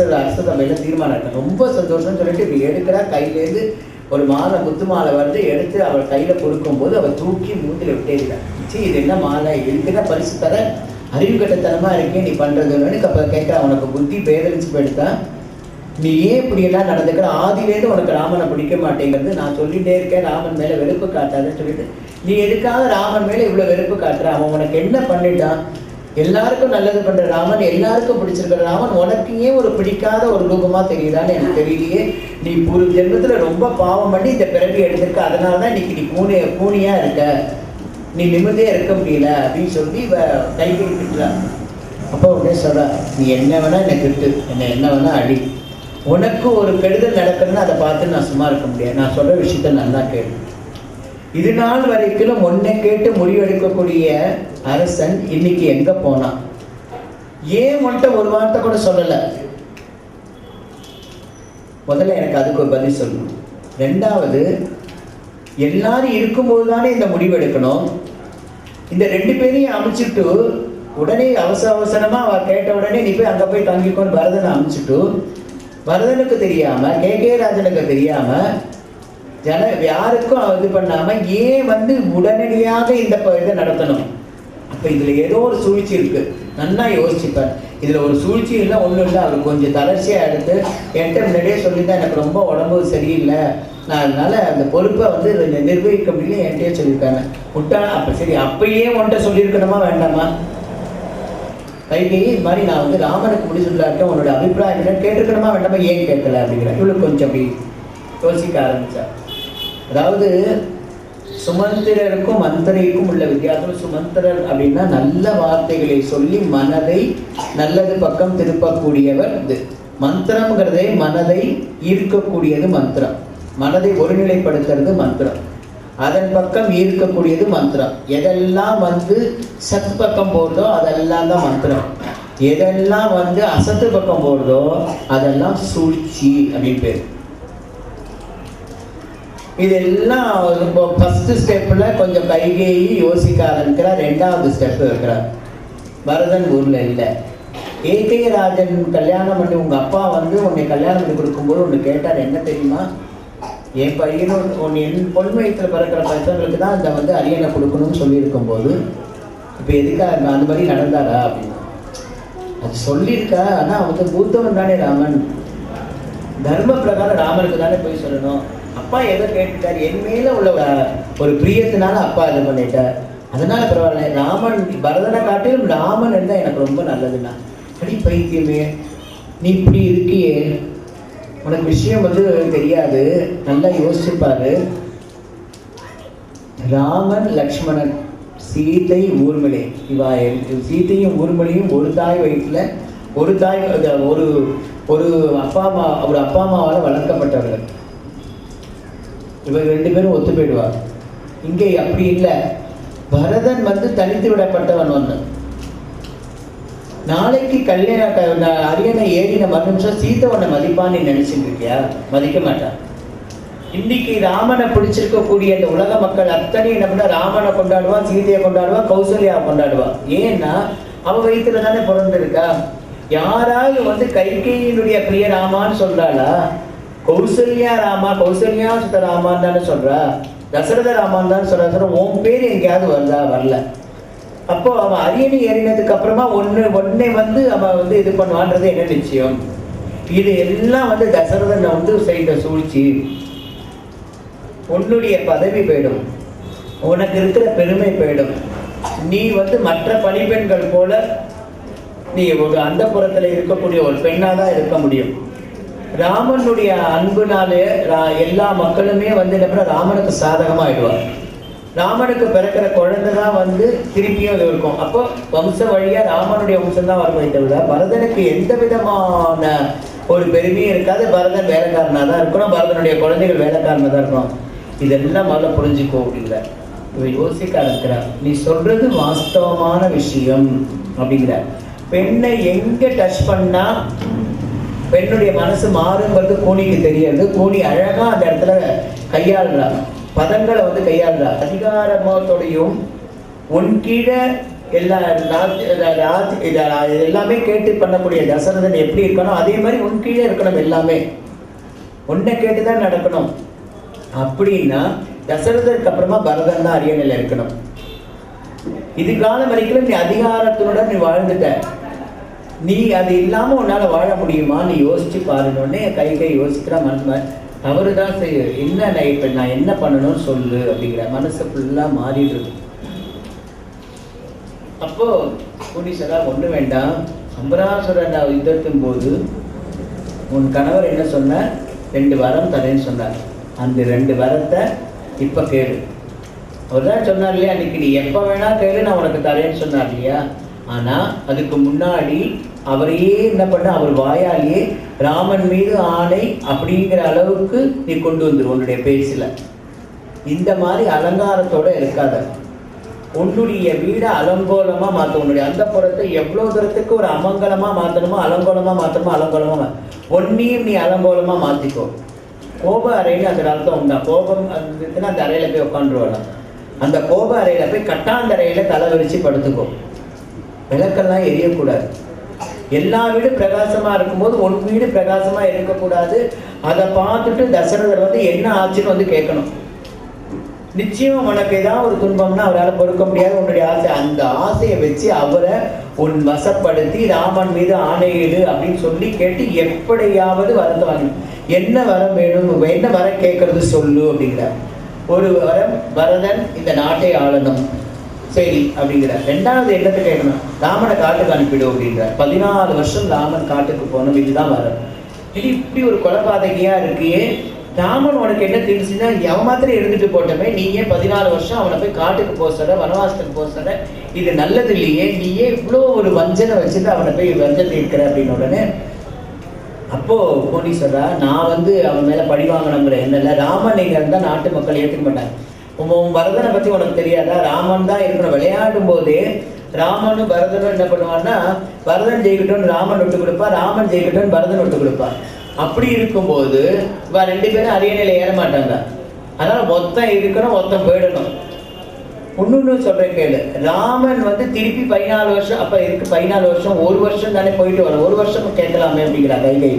சபையில தீர்மானம் இருக்கு. ரொம்ப சந்தோஷம்னு சொல்லிட்டு இப்படி எடுக்கிறா, கையிலேருந்து ஒரு மாலை முத்து மாலை வந்து எடுத்து அவள் கையில கொடுக்கும்போது அவள் தூக்கி மூட்டில விட்டேறாள். சரி, இது என்ன மாலை, இதுக்குன்னா பரிசு தர, அறிவு கட்டத்தனமா இருக்கேன் நீ பண்றதுன்னு அப்ப கேட்கிறா. உனக்கு புத்தி பேதலிச்சு போயிடுத்தா, நீ ஏன் இப்படி எல்லாம் நடந்துக்கிற? ஆதியிலேருந்து உனக்கு ராமனை பிடிக்க மாட்டேங்கிறது, நான் சொல்லிட்டே இருக்கேன் ராமன் மேல வெறுப்பு காட்டாதுன்னு சொல்லிட்டு நீ எதுக்காக ராமன் மேல இவ்வளவு வெறுப்பு காட்டுற? அவன் உனக்கு என்ன பண்ணிட்டான்? எல்லாருக்கும் நல்லது பண்ற ராமன், எல்லாருக்கும் பிடிச்சிருக்கிற ராமன், உனக்கு ஏன் ஒரு பிடிக்காத ஒரு ரூபமா தெரியுதான்னு எனக்கு தெரியலையே. நீ ஒரு ஜென்மத்துல ரொம்ப பாவம் பண்ணி இந்த பிறவி எடுத்திருக்க, அதனாலதான் இன்னைக்கு நீ கூனியா இருக்க, நீ நிம்மதியா இருக்க முடியல அப்படின்னு சொல்லி கைகை திட்டுறா. அப்போ உடனே சொல்றா, நீ என்ன வேணா என்னை திட்டு, என்ன வேணா அடி, உனக்கு ஒரு கெடுதல் நடக்குதுன்னு அதை பார்த்து நான் சும்மா இருக்க முடியாது. நான் சொல்ற விஷயத்த நல்லா கேளு. இது நாள் வரைக்கும் ஒன்னை கேட்டு முடிவெடுக்கக்கூடிய அரசன் இன்னைக்கு எங்க போனான்? ஏன் உன்கிட்ட ஒரு வார்த்தை கூட சொல்லல? முதல்ல எனக்கு அதுக்கு ஒரு பதில் சொல்லணும். ரெண்டாவது, எல்லாரும் இருக்கும்போது தானே இந்த முடிவு எடுக்கணும். இந்த 2 பேரையும் அமைச்சிட்டு உடனே அவசரமா அவ கேட்ட உடனே நீ போய் அங்க போய் தங்கிக்கொண்டு பரதனை அமைச்சிட்டு, பரதனுக்கு தெரியாம கே ராஜனுக்கு தெரியாம யாருக்கும் இது பண்ணாம ஏன் வந்து உடனடியாக இந்த இதை நடத்தணும்? அப்ப இதுல ஏதோ ஒரு சூழ்ச்சி இருக்கு. நல்லா யோசிச்சுப்பேன். இதுல ஒரு சூழ்ச்சி இல்லை, ஒண்ணும் இல்லை. அவர் கொஞ்சம் தளர்ச்சியா எடுத்து என்கிட்ட முன்னாடியே சொல்லியிருந்தா எனக்கு ரொம்ப உடம்பு சரியில்லை, நான் அதனால அந்த பொறுப்பை வந்து நிர்வகிக்க முடியல என்கிட்டயே சொல்லியிருக்காங்க. விட்டானா அப்ப சரி, அப்பயே உன்கிட்ட சொல்லியிருக்கணுமா வேண்டாமா? கைகை இது மாதிரி நான் வந்து ராமனுக்கு முடிச்சுட்டு உன்னோட அபிப்பிராயம் என்ன கேட்டிருக்கணுமா வேண்டாமா, ஏன் கேட்கல அப்படிங்கிற. இவளுக்கு கொஞ்சம் அப்படி யோசிக்க ஆரம்பிச்சா. அதாவது சுமந்திரருக்கும் மந்திரைக்கும் உள்ள வித்தியாசம். சுமந்திரர் அப்படின்னா நல்ல வார்த்தைகளை சொல்லி மனதை நல்லது பக்கம் திருப்பக்கூடியவர். இது மந்திரம்ங்கிறதே மனதை ஈர்க்கக்கூடியது மந்திரம். மனதை ஒருநிலைப்படுத்துறது மந்திரம். அதன் பக்கம் ஈர்க்கக்கூடியது மந்திரம். எதெல்லாம் வந்து சத்து பக்கம் போடுதோ அதெல்லாம் தான் மந்திரம். எதெல்லாம் வந்து அசத்து பக்கம் போடுதோ அதெல்லாம் சூழ்ச்சி அப்படின்னு பேர். இதெல்லாம் ஃபர்ஸ்ட் ஸ்டெப்ல கொஞ்சம் கைகேயி யோசிக்க ஆரம்பிக்கிறார். 2வது ஸ்டெப் இருக்கிறார். பரதன் ஊர்ல இல்லை. ஏகே ராஜன் கல்யாணம் பண்ணி உங்க அப்பா வந்து உன்னை கல்யாணம் பண்ணி கொடுக்கும்போது ஒன்று கேட்டார். என்ன தெரியுமா? என் பையனும் என் பொன் வயிற்றுல பிறக்கிற பசங்களுக்கு தான் இந்த வந்து அரியணை கொடுக்கணும்னு சொல்லியிருக்கும் போது இப்போ எதுக்காக அந்த மாதிரி நடந்தாரா அப்படின்னா, அது சொல்லியிருக்கா. ஆனால் வந்து மூத்தவன் தானே ராமன், தர்ம பிரகாரம் ராமனுக்கு தானே போய் சொல்லணும். அப்பா எதை கேட்டுட்டார்? என் மேல உள்ள ஒரு பிரியத்தினால அப்பா இது பண்ணிட்டார், அதனால பரவாயில்ல. ராமன் பரதனை காட்டிலும் ராமன் இருந்தால் எனக்கு ரொம்ப நல்லதுன்னா. அடி பைத்தியமே, நீ இப்படி இருக்கியே, உனக்கு விஷயம் வந்து தெரியாது. நல்லா யோசிச்சுப்பாரு. ராமன் லக்ஷ்மணன் சீதை ஊர்மிளை, இவா சீதையும் ஊர்மிளையும் ஒரு தாய் வயிற்றுல ஒரு தாய் ஒரு அப்பா அம்மாவால் வளர்க்கப்பட்டவர்கள். இவங்க 2 பேரும் ஒத்து போயிடுவார். இங்கே அப்படி இல்லை. பரதன் வந்து தனித்து விடப்பட்டவன். ஒன்று நாளைக்கு கல்யாண அரியணை ஏறின மறுநிமிஷம் சீதை உன்னை மதிப்பான்னு நினைச்சுட்டு இருக்கியா? மதிக்க மாட்டான். இன்னைக்கு ராமனை பிடிச்சிருக்கக்கூடிய இந்த உலக மக்கள் அத்தனை என்ன பண்ண, ராமனை கொண்டாடுவான், சீதையை கொண்டாடுவான், கௌசல்யாவை கொண்டாடுவான். ஏன்னா அவ வயிற்றுல தானே பிறந்திருக்கா. யாராவது வந்து கைகேயினுடைய பிரிய ராமான்னு சொல்றாளா? கௌசல்யா ராமா, கௌசல்யா சுத்த ராமான்னு தானே சொல்றா, தசரத ராமான்னு தானே சொல்ற. உன் பேர் எங்கேயாவது வருதா? வரல. அப்போ அவன் அரியணை ஏறினதுக்கு அப்புறமா ஒன்னே வந்து அவன் வந்து இது பண்ணுவான்றது என்ன நிச்சயம்? இது எல்லாம் வந்து தசரதனை வந்து செய்த சூழ்ச்சி. உன்னுடைய பதவி போயிடும், உனக்கு இருக்கிற பெருமை போயிடும். நீ வந்து மற்ற பணிப்பெண்கள் போல நீ ஒரு அந்த புறத்துல இருக்கக்கூடிய ஒரு பெண்ணா தான் இருக்க முடியும். ராமனுடைய அன்புனாலே எல்லா மக்களுமே வந்து என்ன ராமனுக்கு சாதகமா ஆயிடுவார். ராமனுக்கு பிறக்கிற குழந்தை தான் வந்து திருப்பியும் இது இருக்கும். அப்போ வம்ச வழியா ராமனுடைய வம்சம் தான் வருவதை தவிர பரதனுக்கு எந்த விதமான ஒரு பெருமையும் இருக்காது. பரதன் வேலைக்காரனா தான் இருக்கணும், பரதனுடைய குழந்தைகள் வேலைக்காரனா தான் இருக்கணும். இதெல்லாம் முதல்ல புரிஞ்சுக்கோ அப்படிங்கிற இவ யோசிக்க ஆரம்பிக்கிறார். நீ சொல்றது வாஸ்தவமான விஷயம் அப்படிங்கிற. பெண்ணை எங்க டச் பண்ணா பெண்ணுடைய மனசு மாறுங்கிறது கூனிக்கு தெரியாது. கூனி அழகா அந்த இடத்துல கையாளுறா, பதங்களை வந்து கையாளுறா. அதிகாரத்தோடையும் உன் கீழே எல்லாமே கேட்டு பண்ணக்கூடிய தசரதன் எப்படி இருக்கணும், அதே மாதிரி உன் கீழே இருக்கணும். எல்லாமே உன்னை கேட்டுதான் நடக்கணும். அப்படின்னா தசரதற்கு அப்புறமா பரதன் தான் அரியணையில இருக்கணும். இது காலம் வரைக்கும் நீ அதிகாரத்தினுடன் நீ வாழ்ந்துட்ட, நீ அது இல்லாம உன்னால வாழ முடியுமா நீ யோசிச்சு பாருன்னொடனே கைகை யோசிக்கிற மன தவறுதான் செய்ய, என்ன இப்ப நான் என்ன பண்ணணும்னு சொல்லு அப்படிங்கிற மனசு ஃபுல்லா மாறிடுது. அப்போ புனிசரா ஒண்ணு வேண்டாம், அம்பராசுரன் யுத்தத்தின் போது உன் கணவர் என்ன சொன்ன, 2 வரம் தரேன்னு சொன்னார். அந்த 2 வரத்தை இப்ப கேளு. அவர் தான் சொன்னார் இல்லையா, அன்னைக்கு நீ எப்ப வேணா கேளு நான் உனக்கு தரேன்னு சொன்னார் இல்லையா. ஆனா அதுக்கு முன்னாடி அவரையே என்ன பண்ண, அவர் வாயாலேயே ராமன் மீது ஆணை அப்படிங்கிற அளவுக்கு நீ கொண்டு வந்துரு உன்னுடைய பேச்சுல. இந்த மாதிரி அலங்காரத்தோட இருக்காத. உன்னுடைய வீடை அலங்கோலமா மாத்த, உன்னுடைய அந்த புறத்தை எவ்வளவு தூரத்துக்கு ஒரு அமங்கலமா மாத்தணுமோ அலங்கோலமா மாத்தணுமோ அலங்கோலமா ஒன்னையும் நீ அலங்கோலமா மாத்திக்கோ. கோப அறைன்னு அந்த அர்த்தம் உண்டா, கோபம் இருந்துச்சுன்னா அந்த அறையில போய் உட்காந்துருவாங்க. அந்த கோப அறையில போய் கட்டாந்தரையில தலை விரிச்சு படுத்துக்கோ. விளக்கெல்லாம் எரியக்கூடாது. எல்லா வீடும் பிரகாசமா இருக்கும்போது உன் வீடு பிரகாசமா இருக்கக்கூடாது. அதை பார்த்துட்டு தசரதர் வந்து என்ன ஆச்சுன்னு வந்து கேட்கணும். நிச்சயம் உனக்கு ஏதாவது ஒரு துன்பம்னா அவரால் பொறுக்க முடியாது. உன்னுடைய ஆசை, அந்த ஆசையை வச்சு அவரை உன் வசப்படுத்தி ராமன் மீது ஆணையிடு அப்படின்னு சொல்லி கேட்டு எப்படியாவது வரத்தை வாங்கணும். என்ன வரம் வேணும், என்ன வரம் கேட்கறது சொல்லு அப்படிங்கிறார். ஒரு வரம், பரதன் இந்த நாட்டை ஆளணும் சரி அப்படிங்கிறார். 2வது என்னத்தை கேட்கணும், ராமனை காட்டுக்கு அனுப்பிடு அப்படிங்கிறார். 14 வருஷம் ராமன் காட்டுக்கு போகணும், இதுதான் வரம். இது இப்படி ஒரு கொலைபாதகையா இருக்கியே, ராமன் உனக்கு என்ன தெரிஞ்சுன்னா எவன் மாத்திரம் இருந்துட்டு போட்டோமே, நீ ஏன் 14 வருஷம் அவனை போய் காட்டுக்கு போக சொல்ற, வனவாசத்துக்கு போக சொல்ற, இது நல்லது இல்லையே, நீ ஏன் இவ்வளோ ஒரு வஞ்சனை வச்சுட்டு அவனை போய் வஞ்சனை இருக்கிற அப்படின்னு உடனே அப்போ போனி சொல்றா, நான் வந்து அவன் மேல பழி வாங்கணுங்கிற எண்ணல, ராமன் நீங்க இருந்தா நாட்டு மக்கள் ஏற்றுக்க மாட்டாங்க. உன் பரதனை பத்தி உனக்கு தெரியாதா, ராமன் தான் இருக்கணும். விளையாடும் போதே ராமனும் பரதனும் என்ன பண்ணுவான்னா, பரதன் ஜெயிக்கட்டும் ராமன் விட்டு கொடுப்பா, ராமன் ஜெயிக்கட்டும் பரதன் விட்டு கொடுப்பா. அப்படி இருக்கும்போது 2 பேரும் அரியணையில ஏற மாட்டாங்க. அதனால மொத்தம் இருக்கணும், மொத்தம் போயிடணும். இன்னொன்னு சொல்றேன் கேளு, ராமன் வந்து திருப்பி 14 வருஷம், அப்ப இருக்கு 14 வருஷம், 1 வருஷம் தானே போயிட்டு வரும், 1 வருஷம் கேட்கலாமே அப்படிங்கிற கைகை.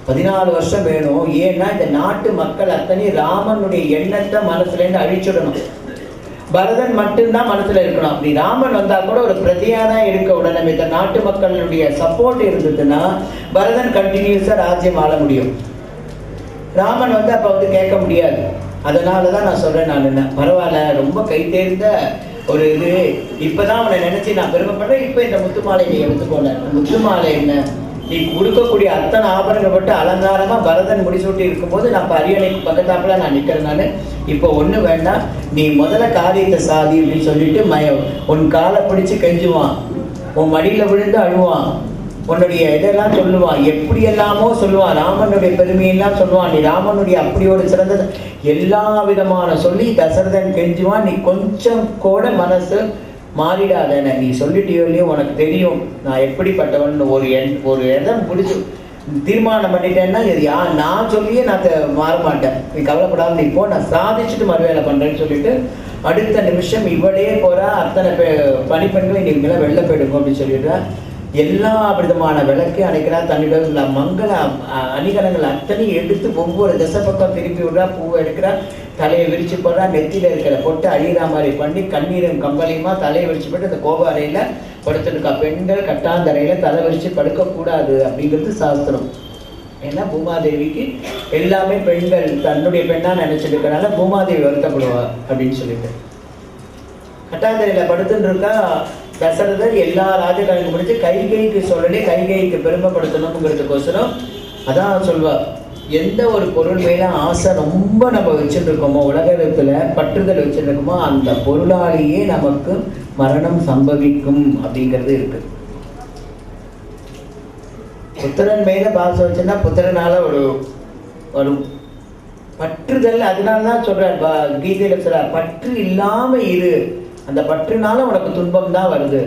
14 வருஷம் வேணும். ஏன்னா இந்த நாட்டு மக்கள் அத்தனை ராமனுடைய எண்ணத்தை மனசுல இருந்து அழிச்சுடணும். பரதன் மட்டும்தான் மனசுல இருக்கணும். அப்படி ராமன் வந்தா கூட ஒரு பிரதியா தான் இருக்க உடனே இந்த நாட்டு மக்களுடைய சப்போர்ட் இருந்ததுன்னா பரதன் கண்டினியூஸா ராஜ்யம் ஆள முடியும். ராமன் வந்து அப்ப வந்து கேட்க முடியாது. அதனாலதான் நான் சொல்றேன், நான் என்ன பரவாயில்ல, ரொம்ப கை தேர்ந்த ஒரு இது, இப்பதான் அவனை நினைச்சு நான் பெருமைப்படுறேன். இப்ப இந்த முத்துமாலை நீ எடுத்துக்கோல, முத்துமாலை என்ன, நீ கொடுக்கக்கூடிய அத்தனை ஆபரணப்பட்டு அலங்காரமா பரதன் முடிசூட்டி இருக்கும்போது நான் அரியணைக்கு பக்கத்தாப்புல நான் நிக்கிறேன். இப்போ ஒண்ணு வேண்டாம், நீ முதல்ல காரியத்தை சாதி அப்படின்னு சொல்லிட்டு உன் காலை பிடிச்சு கெஞ்சுவான், உன் மடியில விழுந்து அழுவான், உன்னுடைய இதெல்லாம் சொல்லுவான், எப்படி எல்லாமோ சொல்லுவான், ராமனுடைய பெருமையெல்லாம் சொல்லுவான், நீ ராமனுடைய அப்படி ஒரு சிறந்தது எல்லா விதமான சொல்லி தசரதன் கெஞ்சுவான். நீ கொஞ்சம் கூட மனசு மாறிடாத, நீ சொல்லிட்டியோ இல்லையோ உனக்கு தெரியும் நான் எப்படிப்பட்டவன், ஒரு இடம் பிடிச்சி தீர்மானம் பண்ணிட்டேன்னா நான் சொல்லியே நான் மாற மாட்டேன், நீ கவலைப்படாம நீ போ, நான் சாதிச்சுட்டு மறுவேலை பண்றேன்னு சொல்லிட்டு அடுத்த நிமிஷம் இவளே போறா. அத்தனை பணிப்பெண்களை நீங்க வெளில போயிடுங்க அப்படின்னு சொல்லிடுறா. எல்லா விதமான விளக்கு அணைக்கிறா, தன்னிட மங்கள அணிகலங்கள் அத்தனையும் எடுத்து ஒவ்வொரு திசை பக்கம் திருப்பி விடுறா, பூவை எடுக்கிறா, தலையை விரிச்சு போடுறா, நெத்தியில இருக்கிற பொட்டை அழிகிற மாதிரி பண்ணி கண்ணீரும் கம்பளியுமா தலையை விரிச்சு போட்டு அந்த கோப அறையில படுத்துருக்கா. பெண்கள் கட்டாந்தரையில தலை விரிச்சு படுக்க கூடாது அப்படிங்கிறது சாஸ்திரம். ஏன்னா பூமாதேவிக்கு எல்லாமே பெண்கள் தன்னுடைய பெண்ணா நினைச்சிட்டு இருக்கனால பூமாதேவி வருத்தப்படுவா அப்படின்னு சொல்லிட்டு கட்டாந்தரையில படுத்துட்டு இருக்கா. தசரதர் எல்லா ராஜகாரியங்களும் முடிச்சு கைகைக்கு சொல்லி கைகைக்கு பெருமைப்படுத்தணுங்கிறதுக்கோசரம் அதான் சொல்வார், எந்த ஒரு பொருள் மேல ஆசை ரொம்ப நம்ம வச்சுட்டு இருக்கோமோ, உலகத்துல பற்றுதல் வச்சுட்டு இருக்கோமோ, அந்த பொருளாலேயே நமக்கு மரணம் சம்பவிக்கும் அப்படிங்கிறது இருக்கு. புத்திரன் மேல பாசம் வச்சுன்னா புத்திரனால ஒரு பற்றுதல். அதனாலதான் சொல்றார் கீதையில சொல்றார், பற்று இல்லாம இரு, அந்த பற்றுனால உனக்கு துன்பம் தான் வருது,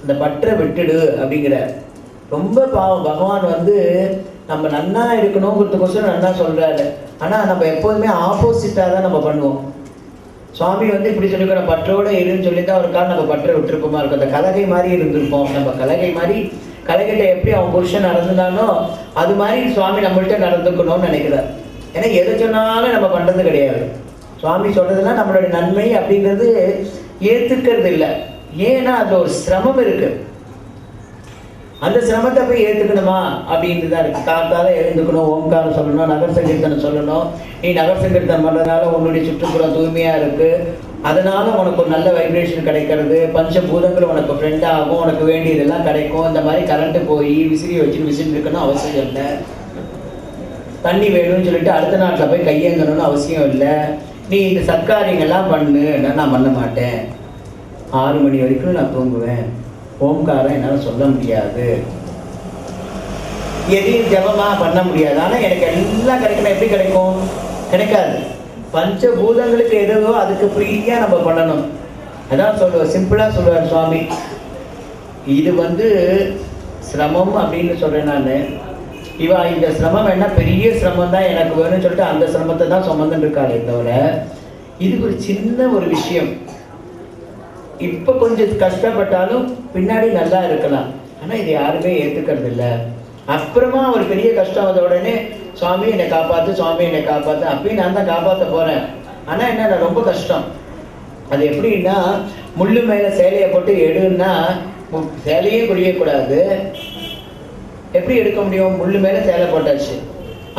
அந்த பற்றை விட்டுடு அப்படிங்கிற. ரொம்ப பாவம் பகவான் வந்து நம்ம நன்னா இருக்கணுங்கிறதுக்கோசரம் நன்னா சொல்கிறாரு. ஆனால் நம்ம எப்போதுமே ஆப்போசிட்டாக தான் நம்ம பண்ணுவோம். சுவாமி வந்து இப்படி சொல்லிக்கணும், பற்றோடு இருன்னு சொல்லி தான் ஒரு காலம் நம்ம பற்ற விட்டுருப்போமா இருக்கும். அந்த கலகை மாதிரி இருந்திருப்போம். நம்ம கலகை மாதிரி, கலகிட்ட எப்படி அவன் புருஷன் நடந்துனானோ அது மாதிரி சுவாமி நம்மள்கிட்ட நடந்துக்கணும்னு நினைக்கிறார். ஏன்னா எதை சொன்னாலும் நம்ம பண்ணுறது கிடையாது. சுவாமி சொல்கிறதுனா நம்மளுடைய நன்மை அப்படிங்கிறது ஏற்றுக்கிறது இல்லை. ஏன்னா அதில் ஒரு சிரமம் இருக்குது. அந்த சிரமத்தை போய் ஏற்றுக்கணுமா அப்படின்ட்டு தான் இருக்குது. காத்தால எழுந்துக்கணும், ஓம்காரம் சொல்லணும், நகர் சங்கீர்த்தனம் சொல்லணும். நீ நகர் சங்கீர்த்தனம் பண்ணுறதுனால உன்னுடைய சுற்றுப்புறம் தூய்மையாக இருக்குது, அதனால உனக்கு ஒரு நல்ல வைப்ரேஷன் கிடைக்கிறது, பஞ்சபூதங்கள் உனக்கு ஃப்ரெண்டாக ஆகும், உனக்கு வேண்டியதெல்லாம் கிடைக்கும். இந்த மாதிரி கரண்ட்டு போய் விசிறி வச்சு விசிறி இருக்கணும் அவசியம் இல்லை. தண்ணி வேணும்னு சொல்லிட்டு அடுத்த நாட்டில் போய் கையேங்கணும்னு அவசியம் இல்லை. நீ இந்த சத்காரியங்கள்லாம் பண்ணுன்னா நான் பண்ண மாட்டேன். 6 மணி வரைக்கும் நான் தூங்குவேன். ஓம்காரம் என்னால் சொல்ல முடியாது, எதையும் ஜபமாக பண்ண முடியாது. ஆனால் எனக்கு எல்லாம் கிடைக்கணும். எப்படி கிடைக்கும்? கிடைக்காது. பஞ்சபூதங்களுக்கு எதுவோ அதுக்கு ஃப்ரீயாக நம்ம பண்ணணும். அதான் சொல்லுவார், சிம்பிளாக சொல்லுவார் சுவாமி. இது வந்து சிரமம் அப்படின்னு சொல்கிறேன் நான். இவா இந்த சிரமம் என்ன பெரிய சிரமம் தான் எனக்கு வேணும்னு சொல்லிட்டு அந்த சிரமத்தை தான் சுமந்துட்டு இருக்காளே தவிர இது ஒரு சின்ன ஒரு விஷயம். இப்போ கொஞ்சம் கஷ்டப்பட்டாலும் பின்னாடி நல்லா இருக்கலாம். ஆனால் இது யாருமே ஏற்றுக்கிறது இல்லை. அப்புறமா ஒரு பெரிய கஷ்டம் வந்த உடனே சுவாமி என்னை காப்பாற்று, சுவாமி என்னை காப்பாற்று, அப்பயும் நான் தான் காப்பாற்ற போகிறேன். ஆனால் என்ன ரொம்ப கஷ்டம். அது எப்படின்னா முள்ளு மேலே சேலையை போட்டு எடுன்னா சேலையே புரியக்கூடாது. எப்படி எடுக்க முடியும்? முள்ளு மேலே சேலை போட்டாச்சு.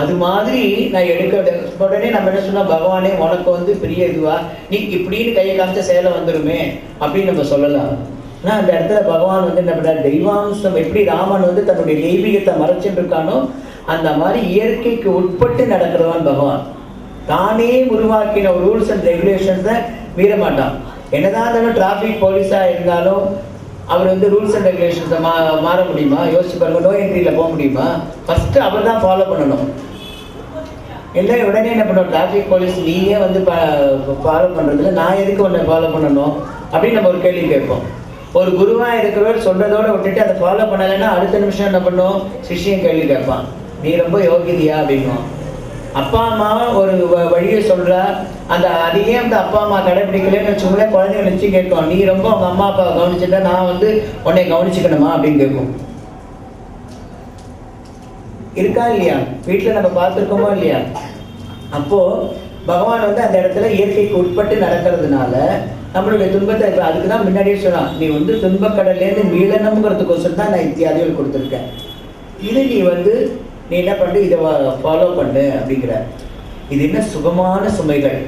அது மாதிரி நான் எடுக்க உடனே நம்ம என்ன சொன்னால், பகவானே உனக்கு வந்து பெரிய இதுவா, நீ இப்படின்னு கையை காமிச்ச சேலை வந்துடுமே அப்படின்னு நம்ம சொல்லலாம். ஆனால் அந்த இடத்துல பகவான் வந்து என்ன பண்ணார், தெய்வாம்சம் எப்படி ராமன் வந்து தன்னுடைய தெய்வீகத்தை மறைச்சுட்டு இருக்கானோ அந்த மாதிரி இயற்கைக்கு உட்பட்டு நடக்கிறவன் பகவான். தானே உருவாக்கின ஒரு ரூல்ஸ் அண்ட் ரெகுலேஷன்ஸை மீற மாட்டான். என்னதான் இருந்தாலும் டிராஃபிக் போலீஸாக இருந்தாலும் அவர் வந்து ரூல்ஸ் அண்ட் ரெகுலேஷன்ஸை மாற முடியுமா? யோசிச்சு பாருங்க. நோ என்ட்ரியில் போக முடியுமா? ஃபஸ்ட்டு அவர் தான் ஃபாலோ பண்ணணும். இல்லை உடனே என்ன பண்ணுவோம், டிராஃபிக் போலீஸ் நீயே வந்து ஃபாலோ பண்ணுறதில்ல, நான் எதுக்கு உன்னை ஃபாலோ பண்ணணும் அப்படின்னு நம்ம ஒரு கேள்வி கேட்போம். ஒரு குருவாக இருக்கிறவர் சொல்கிறதோடு விட்டுட்டு அதை ஃபாலோ பண்ணலைன்னா அடுத்த நிமிஷம் என்ன பண்ணுவோம், சிஷ்யன் கேள்வி கேட்பான், நீ ரொம்ப யோகிதியா அப்படின்னுவோம். அப்பா அம்மாவை ஒரு வழியை சொல்கிறா, அந்த அதையே அந்த அப்பா அம்மா கடைப்பிடிக்கலன்னு வச்சுக்கோங்களே, குழந்தைங்க நினச்சி கேட்கும், நீ ரொம்ப அவங்க அம்மா அப்பாவை கவனிச்சுட்டா நான் வந்து உன்னை கவனிச்சுக்கணுமா அப்படின்னு கேட்கும். இருக்கா இல்லையா? வீட்டில் நம்ம பார்த்துருக்கோமோ இல்லையா? அப்போது பகவான் வந்து அந்த இடத்துல இயற்கைக்கு உட்பட்டு நடக்கிறதுனால நம்மளுடைய துன்பத்தை அதுக்கு தான் முன்னாடியே சொன்னான், நீ வந்து துன்பக்கடல்லேருந்து மீளணுங்கிறதுக்கோசரம் தான் நான் இத்தியாதிகள் கொடுத்துருக்கேன். இது நீ வந்து நீ என்ன பண்ணு, இதை ஃபாலோ பண்ணு அப்படிங்கிற. இது என்ன சுகமான சுமைகள்.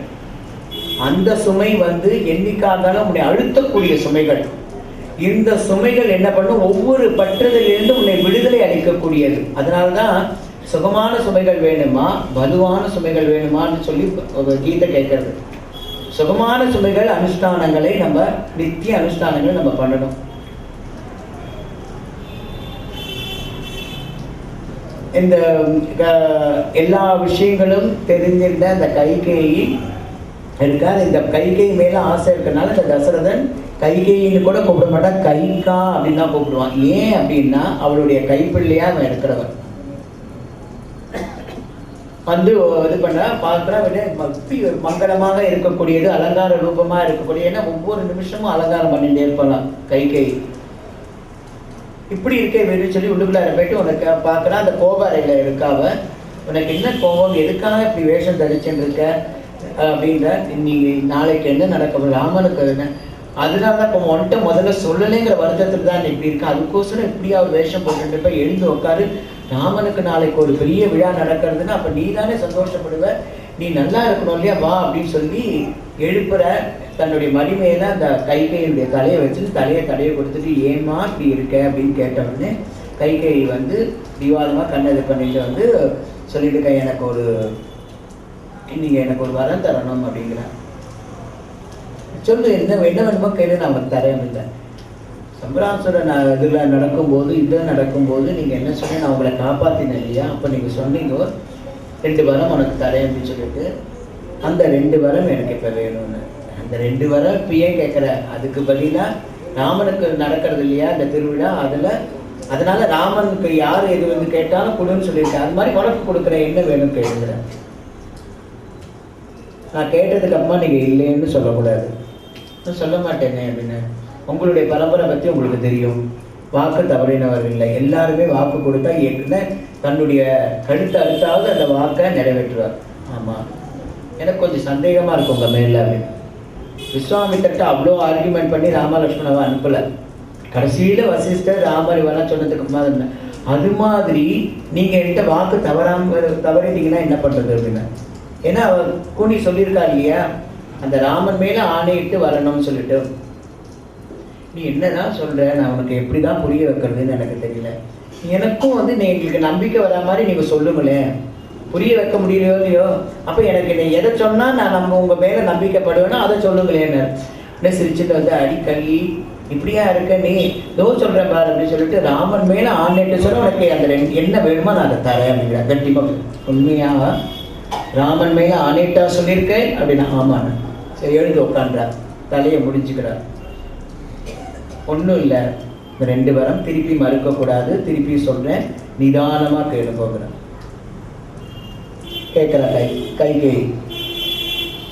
அந்த சுமை வந்து என்னைக்காக உன்னை அழுத்தக்கூடிய சுமைகள். இந்த சுமைகள் என்ன பண்ணும், ஒவ்வொரு பற்றுதலிலிருந்து உன்னை விடுதலை அளிக்கக்கூடியது. அதனால தான் சுகமான சுமைகள் வேணுமா வலுவான சுமைகள் வேணுமான்னு சொல்லி கீதை கேட்கறது. சுகமான சுமைகள் அனுஷ்டானங்களை நம்ம நித்திய அனுஷ்டானங்களை நம்ம பண்ணணும். இந்த எல்லா விஷயங்களும் தெரிஞ்சிருந்த அந்த கைகேயி இருக்காது. இந்த கைகை மேல ஆசை இருக்கனால இந்த தசரதன் கைகேயின்னு கூட கூப்பிட மாட்டான், கைகா அப்படின்னு தான் கூப்பிடுவான். ஏன் அப்படின்னா அவளுடைய கைப்பிள்ளையா அவன் இருக்கிறவன். வந்து இது பண்ண பார்க்குறா, பக்தி மங்களமாக இருக்கக்கூடியது, அலங்கார ரூபமா இருக்கக்கூடிய, ஏன்னா ஒவ்வொரு நிமிஷமும் அலங்காரம் பண்ணிட்டே இருப்பான் கைகை. இப்படி இருக்கே வேறு சொல்லி உள்ளுக்குள்ளார போயிட்டு உனக்கு பார்க்குறா, அந்த கோப அறையில் இருக்காவ. உனக்கு என்ன கோபம், எதுக்காக இப்படி வேஷம் தரிச்சுட்டு இருக்க அப்படின்ற, இன்னைக்கு நாளைக்கு என்ன நடக்க, ராமனுக்கு என்ன, அதனால தான் இப்போ உன்கிட்ட முதல்ல சொல்லலைங்கிற வருத்தத்துக்கு தான் இப்படி இருக்கு. அதுக்கோசரம் இப்படியா ஒரு வேஷம் போட்டுட்டு போய் எழுந்து உட்காரு, ராமனுக்கு நாளைக்கு ஒரு பெரிய விழா நடக்கிறதுன்னா அப்போ நீ தானே சந்தோஷப்படுவ, நீ நல்லா இருக்கணும் இல்லையா, வா அப்படின்னு சொல்லி எழுப்புற. தன்னுடைய மடிமையில அந்த கைகையுடைய தலையை வச்சு தலையை கொடுத்துட்டு ஏமா இப்படி இருக்க அப்படின்னு கேட்டவுடனே கைகை வந்து விவாதமாக கண்ணை இது பண்ணிட்டு வந்து சொல்லிட்டு, எனக்கு ஒரு நீங்கள் எனக்கு ஒரு வரம் தரணும் அப்படிங்கிறேன். சொல்லு, என்ன வேணுமோ கேளு, நான் வந்து தரேன் இல்லை. சம்பராசுரன் இதில் நடக்கும்போது, இதில் நடக்கும்போது நீங்கள் என்ன சொன்னீங்க, நான் உங்களை காப்பாற்றினேன் இல்லையா, அப்போ நீங்கள் சொன்னீங்க 2 வரம் உனக்கு தரேன் அப்படின்னு சொல்லிட்டு, அந்த 2 வரம் எனக்கு இப்போ வேணும்னு. அந்த 2 வரம் இப்போ ஏன் கேட்குற, அதுக்கு பதிலாக ராமனுக்கு நடக்கிறது இல்லையா இந்த திருவிழா, அதில் அதனால ராமனுக்கு யார் எது வந்து கேட்டாலும் கொடுன்னு சொல்லியிருக்கேன். அது மாதிரி உனக்கு கொடுக்குறேன், என்ன வேணும் கேளுங்கிறேன். நான் கேட்டதுக்கு அப்புறமா நீங்க இல்லைன்னு சொல்லக்கூடாது. நான் சொல்ல மாட்டேனே அப்படின்னு. உங்களுடைய பரம்பரை பத்தி உங்களுக்கு தெரியும், வாக்கு தவறினவர் இல்லை. எல்லாருமே வாக்கு கொடுத்தா ஏற்கனவே தன்னுடைய கழுத்து அழுத்தாவது அந்த வாக்கை நிறைவேற்றுவார். ஆமா, எனக்கு கொஞ்சம் சந்தேகமா இருக்கும் உங்க மேல அப்படின்னு. விஸ்வாமித்திரர்கிட்ட அவ்வளோ ஆர்கியூமெண்ட் பண்ணி ராமலட்சுமணவை அனுப்பல. கடைசியில வசிஷ்டர் ராமர் இவெல்லாம் சொன்னதுக்கு மாதிரி அது மாதிரி நீங்க என்கிட்ட வாக்கு தவறிட்டீங்கன்னா என்ன பண்றது அப்படின்னு. ஏன்னா அவர் கூனி சொல்லியிருக்கா இல்லையா, அந்த ராமன் மேல ஆணையிட்டு வரணும்னு சொல்லிட்டு. நீ என்னதான் சொல்ற, நான் உனக்கு எப்படிதான் புரிய வைக்கிறதுன்னு எனக்கு தெரியல. எனக்கும் வந்து நீ எங்களுக்கு நம்பிக்கை வர மாதிரி நீங்க சொல்லுங்களேன். புரிய வைக்க முடியலையோ இல்லையோ, அப்ப எனக்கு நீ எதை சொன்னா நான் நம்ம உங்க மேல நம்பிக்கைப்படுவேனோ அதை சொல்லுங்களேன்னு சிரிச்சுட்டு வந்து அடிக்கல்லி இப்படியா இருக்க நீ தோ சொல்றேன் பாரு அப்படின்னு சொல்லிட்டு ராமன் மேல ஆணையிட்டு சொல்ல உனக்கு அந்த என்ன வேணுமோ நான் அதை தரேன் அப்படிங்கிறேன். கண்டிப்பா உண்மையா ராமன் மேல ஆணையிட்டா சொல்லியிருக்கேன் அப்படின்னா ஆமாண்ண. சரி எழுந்து உட்காந்துறா, தலையை முடிஞ்சுக்கிறார். ஒன்றும் இல்லை, இந்த 2 வரம் திருப்பி மறுக்கக்கூடாது, திருப்பி சொல்றேன், நிதானமா கேளு போகிறேன். கேட்குறா கைகேயி,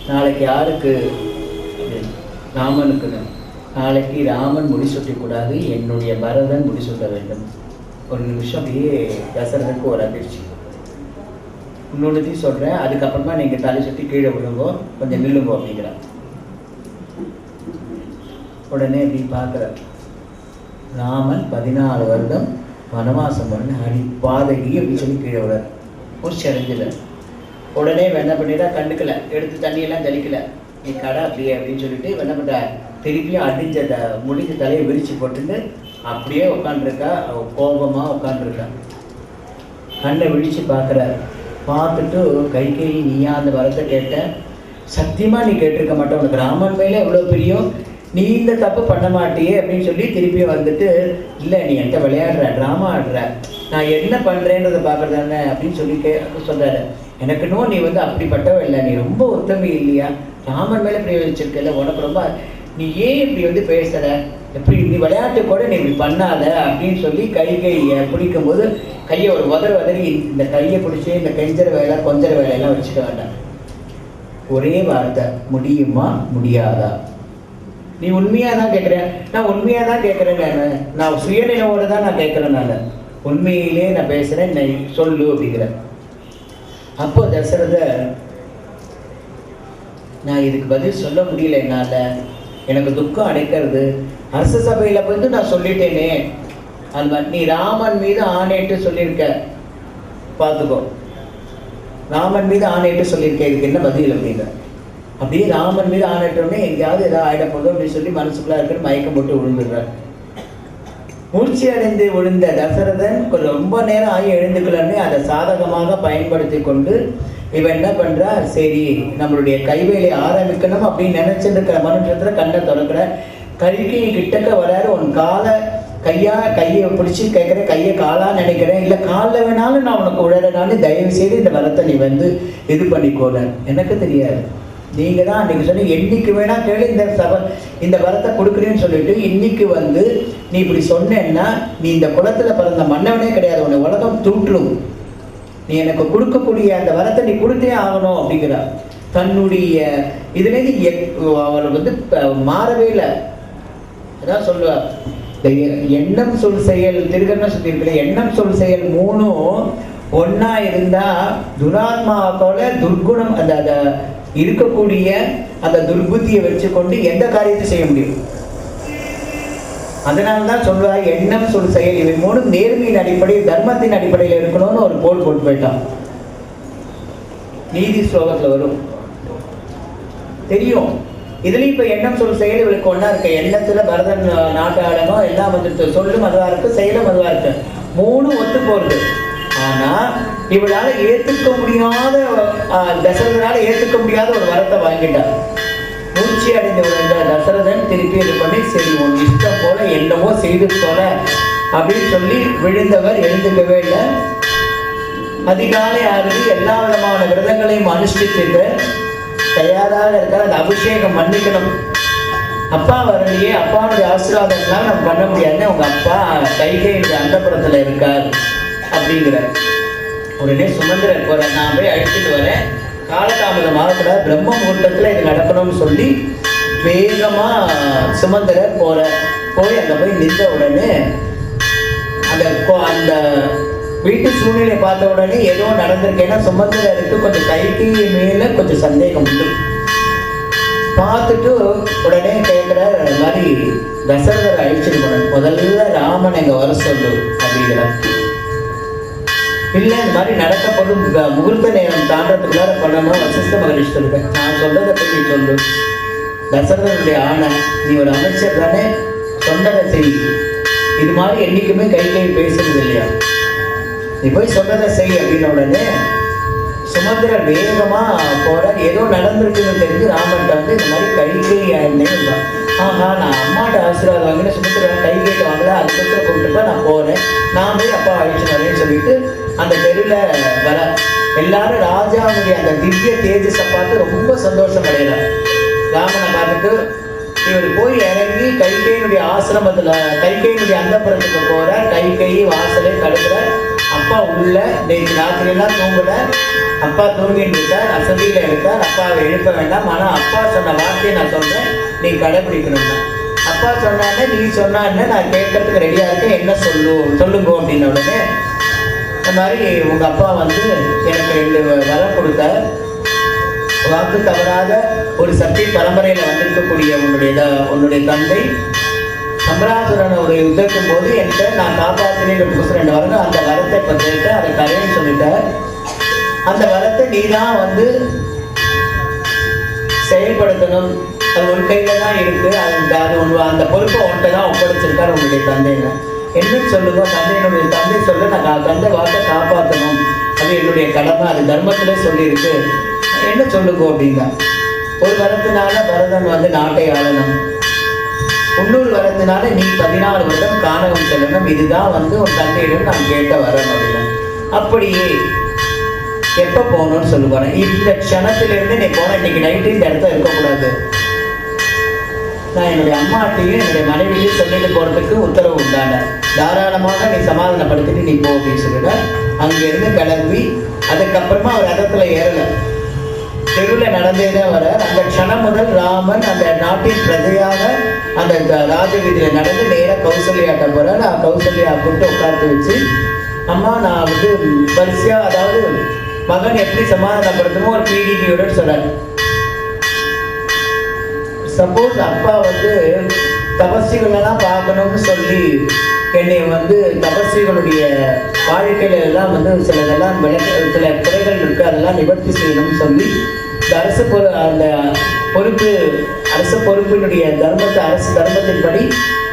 நாளைக்கு யாருக்கு? ராமனுக்கு. நாளைக்கு ராமன் முடிசூட்டி கூடாது, என்னுடைய பரதன் முடிசூட்ட வேண்டும். ஒரு நிமிஷம் அப்படியே தசரனுக்கு ஒரு அதிர்ச்சி. இன்னொன்றுத்தையும் சொல்றேன், அதுக்கப்புறமா நீங்க தலை சுற்றி கீழே விழுங்கோ, கொஞ்சம் நில்லுங்கோ அப்படிங்கிறார். உடனே அப்படி பார்க்குற ராமன் 14 வருடம் வனவாசம் பண்ண அடி பாதகி அப்படின்னு சொல்லி கீழே விடார். முடிச்சு அடைஞ்சல. உடனே என்ன பண்ணிட்டா, கண்டுக்கல, எடுத்து தண்ணியெல்லாம் தெளிக்கல, நீ கடை அப்படியே அப்படின்னு சொல்லிட்டு என்ன பண்ற, திருப்பியும் அடிஞ்ச முடிஞ்ச தலையை விரிச்சு போட்டுட்டு அப்படியே உட்காந்துருக்கா. கோபமா உட்காந்துருக்கா. கண்ணை விழிச்சு பார்க்குறாரு. பார்த்துட்டு கைகேயி, நீயா அந்த வரத்தை கேட்ட? சத்தியமா நீ கேட்டிருக்க மாட்டேன், உனக்கு ராமன் மேலே எவ்வளோ பிரியம், நீ இந்த தப்பு பண்ண மாட்டியே அப்படின்னு சொல்லி திருப்பி வந்துட்டு, இல்லை நீ என்கிட்ட விளையாடுற, ட்ராமா ஆடுற, நான் என்ன பண்ணுறேன்றதை பார்க்குறதானே அப்படின்னு சொல்லி சொல்கிறாரு. எனக்குன்னு நீ வந்து அப்படிப்பட்டவ இல்லை, நீ ரொம்ப உத்தமி இல்லையா, ராமன் மேலே பிரிய வச்சிருக்கல, உனக்கு ரொம்ப, நீ ஏன் இப்படி வந்து பேசுகிற, எப்படி நீ விளையாட்டு கூட நீ இப்படி பண்ணாத அப்படின்னு சொல்லி கையை பிடிக்கும்போது கையை ஒரு உதறி இந்த கையை பிடிச்சி இந்த கெஞ்சற வேலை கொஞ்சற வேலையெல்லாம் வச்சுக்க வேண்டாம். ஒரே வார்த்தை, முடியுமா முடியாதா? நீ உண்மையாக தான் கேட்குறேன், நான் உண்மையாக தான் கேட்குறேன், நான் சுயநினைவோடு தான் நான் கேட்குறேன், நான் உண்மையிலே நான் பேசுகிறேன், நீ சொல்லு அப்படிங்கிறேன். அப்போ தசரதர், நான் இதுக்கு பதில் சொல்ல முடியல, என்னால் எனக்கு துக்கம் அடைக்கிறது, அரச சபையில் வந்து நான் சொல்லிட்டேனே, அது நீ ராமன் மீது ஆணையிட்டு சொல்லியிருக்க, பார்த்துக்கோ, ராமன் மீது ஆணையிட்டு சொல்லியிருக்க, இதுக்கு என்ன பதில் அப்படிங்கிற. அப்படியே ராமன் மீது ஆணையிட்டோடனே எங்கேயாவது ஏதாவது ஆயிட போதும் அப்படின்னு சொல்லி மனசுக்குள்ளே இருக்கிற மயக்கம் போட்டு விழுந்துடுறார். மூர்ச்சி அடைந்து விழுந்த தசரதன் ரொம்ப நேரம் ஆகி எழுந்துக்கலன்னு அதை சாதகமாக பயன்படுத்தி கொண்டு இவன் என்ன பண்றா, சரி நம்மளுடைய கைவேலை ஆரம்பிக்கணும் அப்படின்னு நினைச்சிட்டு இருக்கிற மனுஷத்துல கண்ணை திறக்கிற. கைகேயி கிட்டக்க வராரு. உன் கையை பிடிச்சி கேட்குறேன், கையை காலா நினைக்கிறேன், இல்லை காலில் வேணாலும் நான் உனக்கு உழறனான்னு தயவு செய்து இந்த வரத்தை நீ வந்து இது பண்ணிக்கோல, எனக்கு தெரியாது, நீங்க தான் அன்னைக்கு சொல்லி என்னைக்கு வேணா கேளு இந்த வரத்தை கொடுக்குறேன்னு சொல்லிட்டு இன்னைக்கு வந்து நீ இப்படி சொன்னேன்னா நீ இந்த குளத்துல பிறந்த மன்னவனே கிடையாது, உன்னை உலகம் தூற்றும், நீ எனக்கு கொடுக்கக்கூடிய அந்த வரத்தை நீ கொடுத்தே ஆகணும் அப்படிங்கிறா. தன்னுடைய இதுலேருந்து அவர் வந்து மாறவே இல்லை. அதான் சொல்லுவார், எண்ணம் சொல் செயல் திருக்கண்ண சொல்லியிருக்கிற எண்ணம் சொல் செயல் 3 ஒன்னா இருந்தா துராத்மாவோட துர்குணம் அந்த இருக்கக்கூடிய அந்த துர்புத்தியை வச்சுக்கொண்டு எந்த காரியத்தை செய்ய முடியும். அதனால்தான் சொல்லுவார், எண்ணம் சொல் செயல் இவை 3 நேர்மையின் அடிப்படையில் தர்மத்தின் அடிப்படையில் இருக்கணும்னு ஒரு போல் போட்டு போயிட்டான். நீதி ஸ்லோகத்துல வரும் தெரியும். இதுலயும் இப்ப எண்ணம் சொல் செயல் இவளுக்கு ஒன்னா இருக்கு. எண்ணத்துல பரதன் நாட்டு ஆடணும், எல்லாம் வந்துட்டு சொல்லும் அதுவா இருக்கு, செயலும் அதுவா இருக்கு, 3 ஒத்து போறது. ஆனா இவளால ஏத்துக்க முடியாத தசரதனால ஏத்துக்க முடியாத ஒரு வரத்தை வாங்கிட்டார். மூர்ச்சி அடைந்து விழுந்த தசரதன் திருப்பி இது பண்ணி, சரி உன் இஷ்டம் போல என்னவோ செய்து போல அப்படின்னு சொல்லி விழுந்தவர் எழுந்துக்கவே இல்லை. அதிகாலை ஆறுதி எல்லா விதமான விரதங்களையும் அனுஷ்டித்துட்டு தயாராக இருக்கார். அந்த அபிஷேகம் மன்னிக்கணும், அப்பா வரலையே, அப்பாவுடைய ஆசீர்வாதம்லாம் நம்ம பண்ண முடியாதுன்னு உங்க அப்பா கைகையுடைய அந்தப்புறத்துல இருக்கார் அப்படிங்கிற. உடனே சுமந்திரர் போற, நான் போய் அழைச்சிட்டு வரேன், காலதாமதம் ஆகக்கூடாது, பிரம்ம முகூர்த்தத்துல இது நடக்கணும்னு சொல்லி வேகமா சுமந்திரர் போய் அங்க போய் நின்ற உடனே அந்த வீட்டு சூழ்நிலை பார்த்த உடனே ஏதோ நடந்திருக்கு. ஏன்னா சுமந்திரருக்கு கொஞ்சம் கைக்கு மேல கொஞ்சம் சந்தேகம் உண்டு. பார்த்துட்டு உடனே கேட்கிறார், அது மாதிரி தசரதரை அழிச்சிட்டு போனேன், முதல்ல ராமன் எங்க வர சொல்லு அப்படிங்கிறார். இல்லை, இந்த மாதிரி நடக்கப்படும் முகூர்த்த நேரம் தாண்டத்துக்குள்ளார பண்ணணும் வசிஷ்ட மகரிஷி சொல்லுவேன், நான் சொல்றதை போய் நீ சொல்லு, தசரதனுடைய ஆணை, நீ ஒரு அமைச்சர் தானே, சொன்னதை செய், இது மாதிரி என்னைக்குமே கை பேசுறது இல்லையா, நீ போய் சொன்னதை செய் அப்படின்ன உடனே சுமந்திரர் வேகமா போற. ஏதோ நடந்திருக்குன்னு தெரிஞ்சு ராமன்ட்ட வந்து இந்த மாதிரி கைகை ஆஹா நான் அம்மாட்ட ஆசீர்வாதம் வாங்கின சுமந்திரன் கைகைட்டு வாங்கல, அதுக்கப்புறம் கூப்பிட்டுப்பா நான் போறேன், நான் போய் அப்பா அழிச்சு வரேன்னு சொல்லிட்டு அந்த தெருவில் வர. எல்லாரும் ராஜாவுடைய அந்த திவ்ய தேஜஸை பார்த்து ரொம்ப சந்தோஷம் அடைகிறார். ராமனை பார்த்துட்டு இவர் போய் இறங்கி கைகையினுடைய ஆசிரமத்துல கைகையினுடைய அந்தப்புறத்துக்கு போற. கைகை வாசலை தடுக்கிற. அப்பா உள்ள நேற்று ராத்திரியெல்லாம் தூங்குற, அப்பா தூங்கிட்டு இருக்கார், அசதியில இருக்கார், அப்பாவை எழுப்ப வேண்டாம், ஆனா அப்பா சொன்ன வார்த்தையை நான் சொல்றேன், நீ கடைபிடிக்கணும்னா. அப்பா சொன்னானே நீ சொன்னான்னு நான் கேட்கறதுக்கு ரெடியா இருக்கேன், என்ன சொல்லுங்க அப்படின்ன உடனே இந்த மாதிரி உங்க அப்பா வந்து எனக்கு 2 வரம் கொடுத்தார், வாக்கு தவறாத ஒரு சக்தி பரம்பரையில வந்திருக்கக்கூடிய உன்னுடைய தந்தை சம்பராசுரனை ஒரு யுத்தக்கும் போது என்கிட்ட நான் காப்பாற்றினேன் 2 வரணும், அந்த வரத்தை இப்ப கேட்ட அதை கரைன்னு சொல்லிட்டார். அந்த வரத்தை நீ தான் வந்து செயல்படுத்தணும், அது ஒரு கையில தான் இருக்கு, அந்த பொறுப்பை உன்கிட்ட தான் ஒப்படைச்சிருக்காரு உன்னுடைய தந்தைங்க. என்னன்னு சொல்லுங்க, தந்தை சொல்ல நான் தந்தை வார்த்தை காப்பாற்றணும், அது என்னுடைய கடமை, அது தர்மத்திலே சொல்லியிருக்கு, என்ன சொல்லுங்க அப்படின்னா. ஒரு வரத்தினால பரதன் வந்து நாட்டை ஆளணும், இன்னொரு வரத்தினால நீ 14 வருடம் கானகம் செல்லணும், இதுதான் வந்து உன் தந்தையிடம் நான் கேட்ட வரம் அப்படின்னா. அப்படியே எப்போ போகணும்னு சொல்லுவாங்க, இந்த க்ஷணத்திலிருந்து நீ போன, இன்னைக்கு நைட்டு இந்த இடத்துல இருக்கக்கூடாது, நான் என்னுடைய அம்மாட்டையும் என்னுடைய மனைவியும் சொல்லிட்டு போறதுக்கு உத்தரவு உண்டான, தாராளமாக நீ சமாதானப்படுத்திட்டு நீ போ அப்படின்னு சொல்லிட. அங்கிருந்து கிளம்பி அதுக்கப்புறமா அவர் ரதத்துல ஏறல, தெருவில் நடந்தேதான் வர. அந்த க்ஷணம் முதல் ராமன் அந்த நாட்டின் பிரஜையாக அந்த ராஜவீதியில நடந்து நேராக கௌசல்யாட்ட போற. நான் கௌசல்யா கூப்பிட்டு உட்காந்து வச்சு, அம்மா நான் வந்து வரிசையா, அதாவது மகன் எப்படி சமாதானப்படுத்தணும் ஒரு PDP-யோட சொல்றாரு. சப்போஸ் அப்பா வந்து தபஸ்விகளெல்லாம் பார்க்கணும்னு சொல்லி என்னை வந்து தபஸ்விகளுடைய வாழ்க்கையில எல்லாம் வந்து சிலதெல்லாம் சில குறைகள் இருக்கு, அதெல்லாம் நிவர்த்தி செய்யணும்னு சொல்லி அந்த அரசு பொறுப்பினுடைய அரசு தர்மத்தின்படி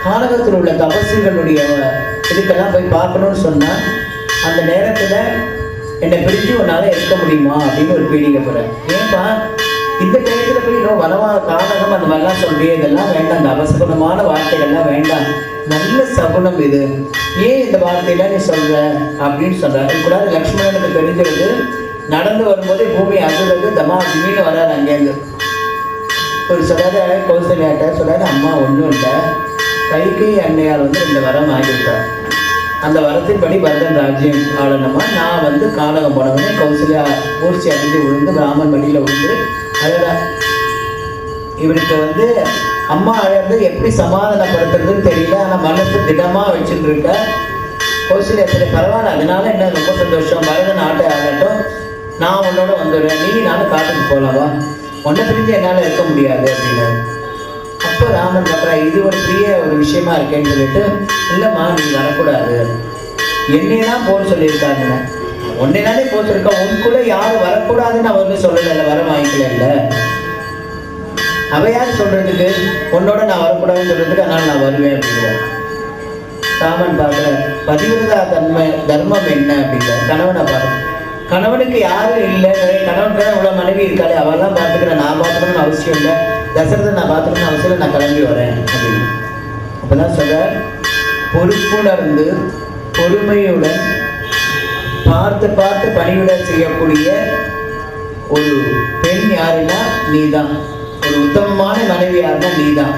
கானகத்தில் உள்ள தபஸ்விகளுடைய இதுக்கெல்லாம் போய் பார்க்கணும்னு சொன்னா, அந்த நேரத்துல என்னை பிரிஞ்சு உன்னால இருக்க முடியுமா அப்படின்னு ஒரு பீடிகை போறேன். ஏன்பா இந்த டயத்துல போய் இன்னும் வனவா கானகம் அந்த மாதிரிலாம் சொல்றியே, இதெல்லாம் வேண்டாம், இந்த அவசகுணமான வார்த்தைகள்லாம் வேண்டாம், நல்ல சகுனம் இது, ஏன் இந்த வார்த்தையெல்லாம் நீ சொல்ற அப்படின்னு சொல்ற. கூட லக்ஷ்மணனுக்கு தெரிஞ்சிருக்கு, நடந்து வரும்போதே பூமி அகுறது, தமான்னு வராது. அங்கேருந்து ஒரு சொல்றாரு, கௌசல்யாட்ட சொல்றாரு, அம்மா ஒன்றும் இல்லை, கைகை அன்னையால் வந்து 2 வரம் ஆகியிருக்கார், அந்த வரத்தின்படி பரதன் ராஜ்யம் ஆளணுமா, நான் வந்து கானகம் போனவனே கௌசல்யா மூர்ச்சி அடைந்து விழுந்து பிராமன் வழியில விழுந்து அழகா. இவருக்கு வந்து அம்மா அழகு எப்படி சமாதானப்படுத்துறதுன்னு தெரியல, ஆனால் மனசு திடமா வச்சுட்டு இருக்க. கௌசல்யா சரி பரவாயில்ல, அதனால என்ன ரொம்ப சந்தோஷம், பரதன் ஆட்டை ஆகட்டும், நான் உன்னோட வந்துடுறேன், நீ நானும் காட்டுக்கு போகலாமா, உன்னை பிரிஞ்சு என்னால் இருக்க முடியாது அப்படின்னு. அப்போ ராமன் பார்க்குறா, இது ஒரு பெரிய ஒரு விஷயமா இருக்கேன்னு சொல்லிட்டு, இல்லைம்மா நீ வரக்கூடாது, என்னையெல்லாம் போக சொல்லியிருக்காங்க, உன்னைனாலே போக சொல்லியிருக்கா, உன் கூட யாரும் வரக்கூடாதுன்னு அவர் வந்து சொல்லலை, வர வாங்கிக்கல இல்லை, அவ யார் சொல்றதுக்கு, உன்னோட நான் வரக்கூடாதுன்னு சொல்றதுக்கு, அதனால நான் வருவேன் அப்படிங்கிறார். ராமன் பார்க்குற பதிவிரதா தர்மம் என்ன அப்படிங்கிற. கணவனை பாருங்க, கணவனுக்கு யாரும் இல்லை, கணவனுக்கு தான் இவ்வளோ மனைவி இருக்காளே, அவெல்லாம் பார்த்துக்கிறேன், நான் பார்த்துக்கணும்னு அவசியம் இல்லை, தசரதை நான் பார்த்துக்கணும்னு அவசியம் இல்லை, நான் கிளம்பி வரேன் அப்படின்னு. அப்பதான் சொல்ற, பொறுப்புணர்ந்து பொறுமையுடன் பார்த்து பார்த்து பணிவிட செய்யக்கூடிய ஒரு பெண் யாருன்னா நீதான், ஒரு உத்தமமான மனைவி யாருன்னா நீதான்.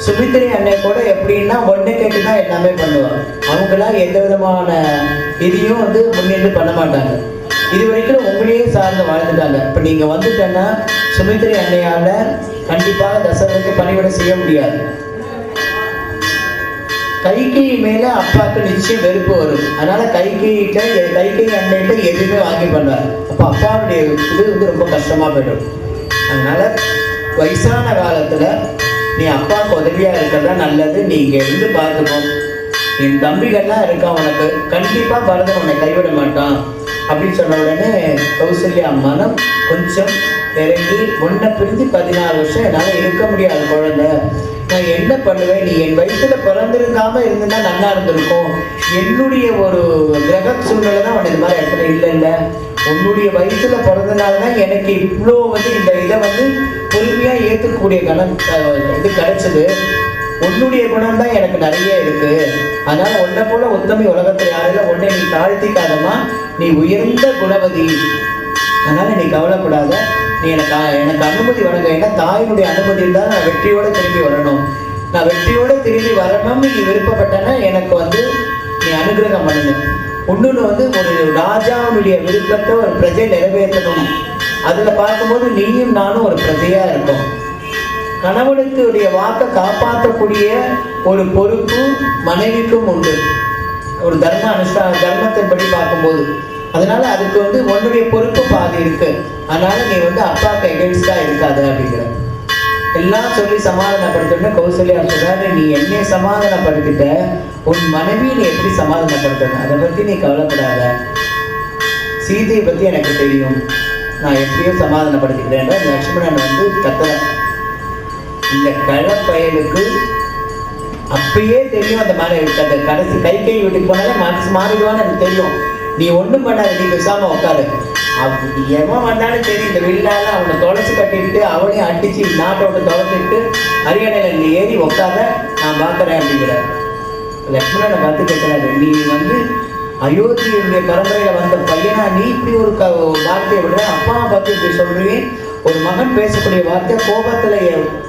சுமித்திரை அன்னை கூட எப்படின்னா ஒன்று கேட்டு தான் எல்லாமே பண்ணுவாங்க. அவங்களாம் எந்த விதமான இதையும் வந்து முன்னின்று பண்ண மாட்டாங்க. இது வரைக்கும் உங்களையே சார்ந்து வாழ்ந்துட்டாங்க. இப்போ நீங்கள் வந்துட்டேன்னா சுமித்திரை அன்னையால் கண்டிப்பாக தசரனுக்கு பணிவிடை செய்ய முடியாது. கைகேயி மேல அப்பாவுக்கு நிச்சயம் வெறுப்பு வரும். அதனால கைகேயி அன்னைகிட்ட எதுவுமே வாங்கி பண்ணுவார். அப்போ அப்பாவுடைய இது வந்து ரொம்ப கஷ்டமா போயிடும். அதனால வயசான காலத்துல நீ அப்பாவுக்கு உதவியா இருக்கிறதா நல்லது. நீ இங்க இருந்து பார்த்துக்கோ. என் தம்பிகள்லாம் இருக்கா, உனக்கு கண்டிப்பா பரதன் உன்னை கைவிட மாட்டான் அப்படின்னு சொன்ன உடனே கௌசல்யா அம்மானும் கொஞ்சம் இறங்கி ஒன்றை பிரிஞ்சு 14 வருஷம் என்னால் இருக்க முடியாது குழந்தை, நான் என்ன பண்ணுவேன், நீ என் வயிற்றுல பிறந்திருக்காம இருந்துன்னா நல்லா இருந்திருக்கும். என்னுடைய ஒரு கிரக சூழ்நிலை தான் உன்னை இது மாதிரி இடத்துல இல்லை, உன்னுடைய வயிற்றுல பிறந்தனால்தான் எனக்கு இவ்வளோ வந்து இந்த இதை வந்து பொறுமையாக ஏற்றுக்கக்கூடிய இது கிடைச்சது. உன்னுடைய குணம் தான் எனக்கு நிறைய இருக்கு. அதனால உன்னை போல உத்தமி உலகத்தில் யாரும் உன்னை நீ தாழ்த்திக்காதமா, நீ உயர்ந்த குணவதி, அதனால நீ கவலைப்படாத, நீ எனக்கு அனுமதி வழங்க. ஏன்னா தாயினுடைய அனுமதி இருந்தால் நான் வெற்றியோடு திரும்பி வரணும். நான் வெற்றியோடு திரும்பி வரணும்னு நீ விருப்பப்பட்டேன்னா எனக்கு வந்து நீ அனுகிரகம் பண்ணணும். இன்னொன்று வந்து ஒரு ராஜாவுடைய விருப்பத்தை ஒரு பிரஜை நிறைவேற்றணும். அதில் பார்க்கும்போது நீயும் நானும் ஒரு பிரஜையாக இருக்கோம். கணவனுக்குடைய வாக்கை காப்பாற்றக்கூடிய ஒரு பொறுப்பு மனைவிக்கும் உண்டு, ஒரு தர்மத்தின்படி பார்க்கும்போது. அதனால அதுக்கு வந்து உன்னுடைய பொறுப்பு பாதி இருக்கு. அதனால நீ வந்து அப்பாவுக்கு எகென்ஸ்டா இருக்காத அப்படிங்கிற எல்லாம் சொல்லி சமாதானப்படுத்தணும்னு கௌசல்யா சொல்றாரு. நீ என்னை சமாதானப்படுத்திட்ட, உன் மனைவி நீ எப்படி சமாதானப்படுத்தணும், அதை பத்தி நீ கவலைப்படாத. சீதையை பத்தி எனக்கு தெரியும், நான் எப்படியும் சமாதானப்படுத்திக்கிறேன். லக்ஷ்மணன் வந்து கத்துற இந்த கழப்பயலுக்கு அப்பயே தெரியும் அந்த மாதிரி அந்த கடைசி கைகை வீட்டுக்கு போனாலே மனசு மாறிடுவான்னு எனக்கு தெரியும். நீ ஒன்றும் பண்ணாத, நீ பேசாம உட்காரு. அப்படி எவன் வந்தாலும் சரி இந்த வில்லால அவனை தொலைச்சு கட்டிட்டு அவனையும் அடிச்சு நாட்டோட தொலைச்சிட்டு அரியணையில நீ ஏறி உட்காத, நான் பார்க்குறேன் அப்படிங்கிறார். லக்ஷ்மணனை பார்த்து கேட்கிறாரு, நீ வந்து அயோத்தியுடைய பரம்பரையில வந்த பையனா நீ இப்படி ஒரு வார்த்தையை விடுற, அப்பாவை பார்த்து இப்படி சொல்றீங்க. ஒரு மகன் பேசக்கூடிய வார்த்தை கோபத்துல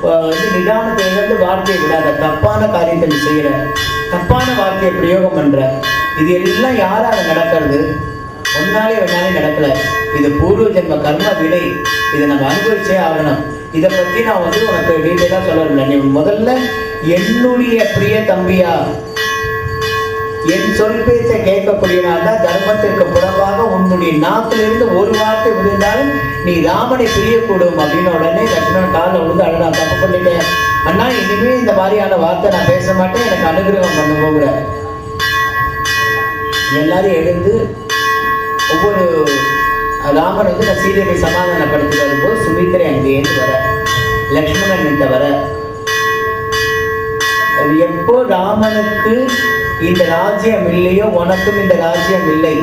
வந்து நிதானத்தை இழந்து வார்த்தையை விடாத, தப்பான காரியத்தை நீ செய்யற, தப்பான வார்த்தையை பிரயோகம் பண்ற. இது எல்லாம் யாரால நடக்கிறது, ஒன்னாலே வேணாலே நடக்கல. இது பூர்வ ஜென்ம கர்ம வினை, இதை நம்ம அனுபவிச்சே ஆகணும். இதை பத்தி நான் வந்து உனக்கு டீட்டெயிலா சொல்லல. நீ முதல்ல என்னுடைய பிரிய தம்பியா, என் சொல் பேச்சை கேட்கக்கூடியனால்தான் தர்மத்திற்கு புறம்பாக உன்னுடைய நாட்டிலிருந்து ஒரு வார்த்தை விழுந்தாலும் நீ ராமனை பிரியக்கூடும் அப்படின்னு உடனே லட்சுமணன் காலில் விழுந்து அழகா தப்பு பண்ணிட்டேன் அண்ணா, இனிமே இந்த மாதிரியான வார்த்தை நான் பேச மாட்டேன், எனக்கு அனுகிரகம் பண்ண போகிற. எல்லாரும் எழுந்து ஒவ்வொரு ராமன் வந்து நான் சீதையை சமாதானப்படுத்தி வரும்போது சுமித்திரை அங்கேருந்து வர, லக்ஷ்மணன் வர. எப்போ ராமனுக்கு இந்த ராஜ்யம் இல்லையோ உனக்கும் இந்த ராஜ்யம் இல்லை.